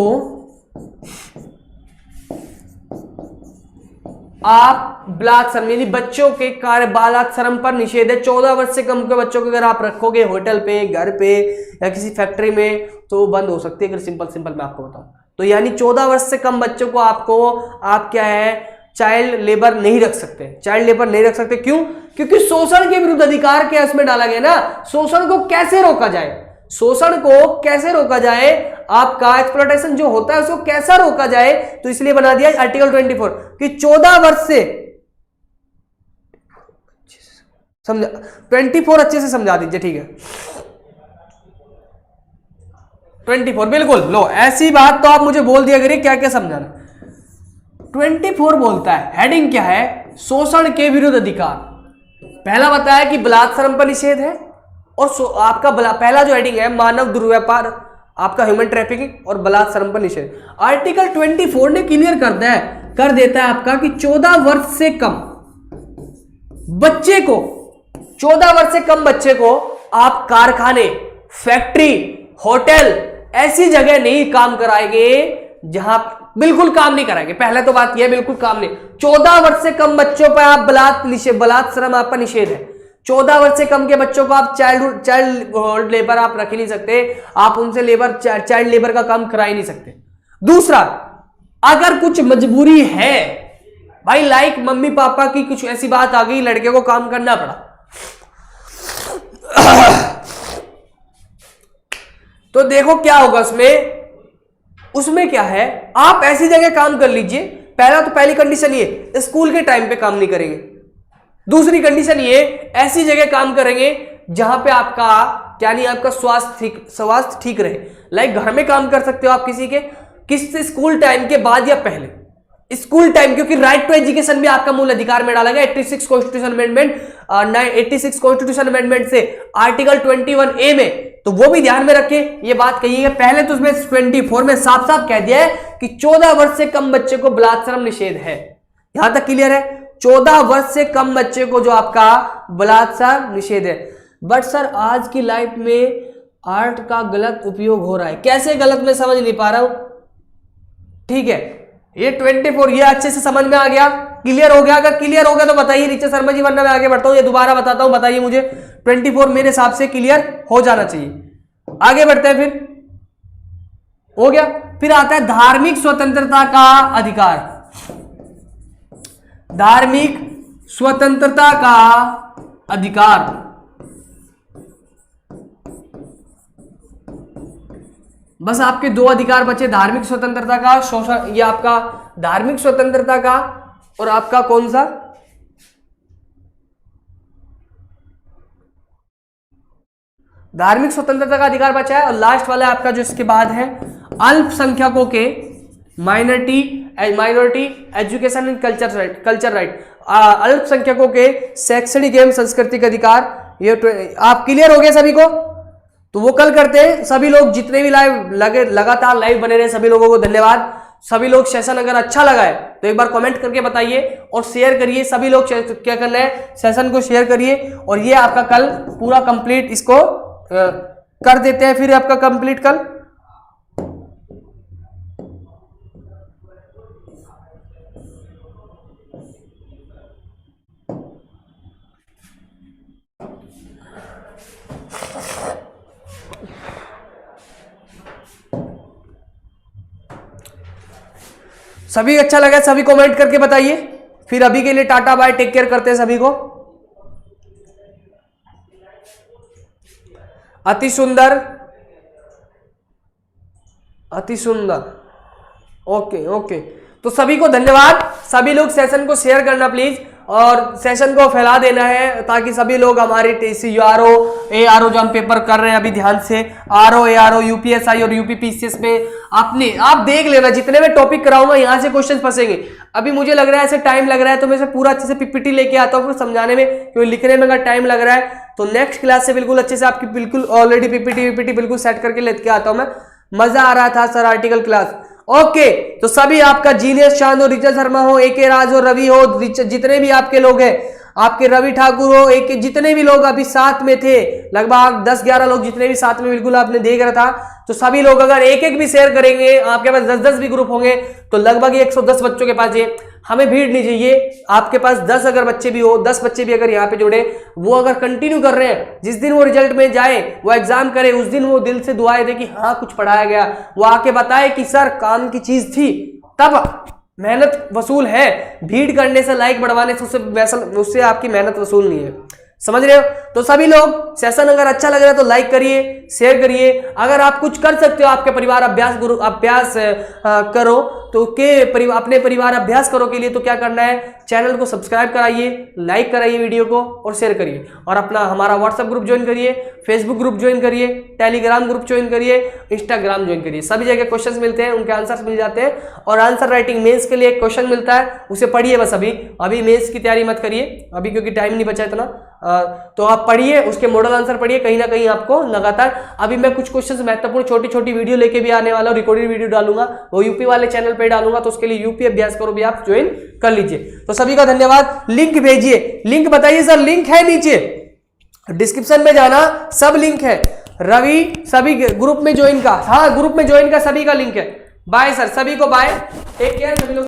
आप बलात्कार यानी बच्चों के कार्य बलात्कार पर निषेध है। 14 वर्ष से कम के बच्चों को अगर आप रखोगे होटल पे, घर पे या किसी फैक्ट्री में तो बंद हो सकती है। अगर सिंपल मैं आपको बताऊं तो यानी 14 वर्ष से कम बच्चों को आप क्या है, चाइल्ड लेबर नहीं रख सकते। क्यों? क्योंकि शोषण के विरुद्ध अधिकार के इसमें डाला गया ना। शोषण को कैसे रोका जाए, आपका एक्सप्लॉयटेशन जो होता है उसको कैसा रोका जाए, तो इसलिए बना दिया आर्टिकल 24 कि 14 वर्ष से समझा, 24 अच्छे से समझा दीजिए, ठीक है 24 बिल्कुल। लो ऐसी बात तो आप मुझे बोल दिया करिए क्या क्या समझाना। 24 बोलता है, हेडिंग क्या है, शोषण के विरुद्ध अधिकार। पहला बताया कि बलात्कार पर निषेध है, और आपका पहला जो हेडिंग है मानव दुर्व्यापार, आपका ह्यूमन ट्रैफिकिंग और बलात्कार पर निषेध। आर्टिकल 24 ने क्लियर कर देता है आपका कि 14 वर्ष से कम बच्चे को, 14 वर्ष से कम बच्चे को आप कारखाने, फैक्ट्री, होटल ऐसी जगह नहीं काम कराएंगे जहां बिल्कुल काम नहीं कराएंगे। पहले तो बात यह बिल्कुल काम नहीं। 14 वर्ष से कम बच्चों पर आप बलात्कार आपका निषेध है। 14 वर्ष से कम के बच्चों को आप चाइल्ड लेबर आप रख ही नहीं सकते, आप उनसे चाइल्ड लेबर का काम करा ही नहीं सकते। दूसरा, अगर कुछ मजबूरी है भाई, लाइक मम्मी पापा की कुछ ऐसी बात आ गई, लड़के को काम करना पड़ा, तो देखो क्या होगा उसमें क्या है, आप ऐसी जगह काम कर लीजिए। पहली कंडीशन ये, स्कूल के टाइम पे काम नहीं करेंगे। दूसरी कंडीशन ये, ऐसी जगह काम करेंगे जहां पे आपका यानी आपका स्वास्थ्य ठीक रहे। लाइक घर में काम कर सकते हो आप किसी स्कूल टाइम के बाद या पहले। स्कूल टाइम, क्योंकि राइट टू एजुकेशन भी आपका मूल अधिकार में डाला गया 86 कॉन्स्टिट्यूशन अमेंडमेंट से आर्टिकल 21A में, तो वो भी ध्यान में रखें, ये बात कहिएगा। पहले तो उसमें 24 में साफ साफ कह दिया है कि 14 वर्ष से कम बच्चे को बलात्कार निषेध है। यहां तक क्लियर है? 14 वर्ष से कम बच्चे को जो आपका बलात्कार निषेध है। बट सर आज की लाइफ में आर्ट का गलत उपयोग हो रहा है, कैसे गलत मैं समझ नहीं पा रहा हूं। ठीक है, ये 24 ये अच्छे से समझ में आ गया, क्लियर हो गया? अगर क्लियर हो गया तो बताइए नीचे शर्मा जी, वरना मैं आगे बढ़ता हूं, ये दोबारा बताता हूं, बताइए मुझे। 24 मेरे हिसाब से क्लियर हो जाना चाहिए। आगे बढ़ते हैं, फिर हो गया। फिर आता है धार्मिक स्वतंत्रता का अधिकार। धार्मिक स्वतंत्रता का अधिकार, बस आपके दो अधिकार बचे, धार्मिक स्वतंत्रता का शोषण, ये आपका धार्मिक स्वतंत्रता का और आपका कौन सा, धार्मिक स्वतंत्रता का अधिकार बचा है। और लास्ट वाला आपका जो इसके बाद है अल्पसंख्यकों के minority education and culture right, अल्पसंख्यकों के शैक्षणिक एवं सांस्कृतिक अधिकार। ये आप क्लियर हो गए सभी को? तो वो कल करते हैं। सभी लोग जितने भी लगातार लाइव बने रहे, सभी लोगों को धन्यवाद। सभी लोग सेशन अगर अच्छा लगा है तो एक बार कमेंट करके बताइए और शेयर करिए। सभी लोग क्या करना है, सेशन को शेयर करिए। और ये आपका कल पूरा कंप्लीट इसको कर देते हैं, फिर आपका कंप्लीट कल। सभी अच्छा लगा, सभी कमेंट करके बताइए। फिर अभी के लिए टाटा बाय, टेक केयर करते हैं सभी को। अति सुंदर, अति सुंदर, ओके ओके। तो सभी को धन्यवाद। सभी लोग सेशन को शेयर करना प्लीज, और सेशन को फैला देना है ताकि सभी लोग हमारे TCU ARO जो हम पेपर कर रहे हैं अभी ध्यान से, RO ARO UPSI और UPPCS में आप देख लेना, जितने में टॉपिक कराऊंगा यहाँ से क्वेश्चन फंसेंगे। अभी मुझे लग रहा है ऐसे टाइम लग रहा है तो मैं से पूरा अच्छे से PPT लेके आता हूँ समझाने में, क्योंकि लिखने में अगर टाइम लग रहा है तो नेक्स्ट क्लास से बिल्कुल अच्छे से आपकी बिल्कुल ऑलरेडी PPT बिल्कुल सेट करके लेके आता हूँ मैं। मजा आ रहा था सर आर्टिकल क्लास। ओके, तो सभी आपका जीनियस चांद हो, रिचा शर्मा हो, AK राज हो, रवि हो, जितने भी आपके लोग हैं, आपके रवि ठाकुर हो, एक जितने भी लोग अभी साथ में थे, लगभग 10-11 लोग जितने भी साथ में बिल्कुल आपने देख रहा था, तो सभी लोग अगर एक भी शेयर करेंगे, आपके पास 10-10 भी ग्रुप होंगे तो लगभग 110 बच्चों के पास ये, हमें भीड़ नहीं चाहिए। आपके पास 10 अगर बच्चे भी हो, 10 बच्चे भी अगर यहाँ पे जुड़े, वो अगर कंटिन्यू कर रहे हैं, जिस दिन वो रिजल्ट में जाए, वो एग्जाम करे, उस दिन वो दिल से दुआएं दे कि हाँ कुछ पढ़ाया गया, वो आके बताए कि सर काम की चीज थी, तब मेहनत वसूल है। भीड़ करने से, लाइक बढ़वाने से उससे आपकी मेहनत वसूल नहीं है, समझ रहे हो। तो सभी लोग सेशन अगर अच्छा लग रहा है तो लाइक करिए, शेयर करिए। अगर आप कुछ कर सकते हो, आपके परिवार अभ्यास करो तो अपने परिवार अभ्यास करो के लिए तो क्या करना है, चैनल को सब्सक्राइब कराइए, लाइक कराइए वीडियो को और शेयर करिए, और अपना हमारा व्हाट्सएप ग्रुप ज्वाइन करिए, फेसबुक ग्रुप ज्वाइन करिए, टेलीग्राम ग्रुप ज्वाइन करिए, इंस्टाग्राम ज्वाइन करिए। सभी जगह क्वेश्चंस मिलते हैं, उनके आंसर्स मिल जाते हैं, और आंसर राइटिंग मेंस के लिए एक क्वेश्चन मिलता है, उसे पढ़िए बस। अभी मेंस की तैयारी मत करिए अभी, क्योंकि टाइम नहीं बचा इतना। तो आप पढ़िए, उसके मॉडल आंसर पढ़िए, कहीं ना कहीं आपको लगातार। अभी मैं कुछ क्वेश्चंस महत्वपूर्ण छोटी छोटी वीडियो लेके भी आने वाला हूं, रिकॉर्डेड वीडियो डालूंगा, वो यूपी वाले चैनल पे डालूंगा, तो उसके लिए यूपी अभ्यास करो भी आप ज्वाइन कर लीजिए। तो सभी का धन्यवाद। लिंक भेजिए, लिंक बताइए सर, लिंक है नीचे डिस्क्रिप्शन में जाना, सब लिंक है। रवि सभी ग्रुप में ज्वाइन का, हाँ ग्रुप में ज्वाइन का सभी का लिंक है। बाय सर, सभी को बाय, टेक केयर सभी लोग।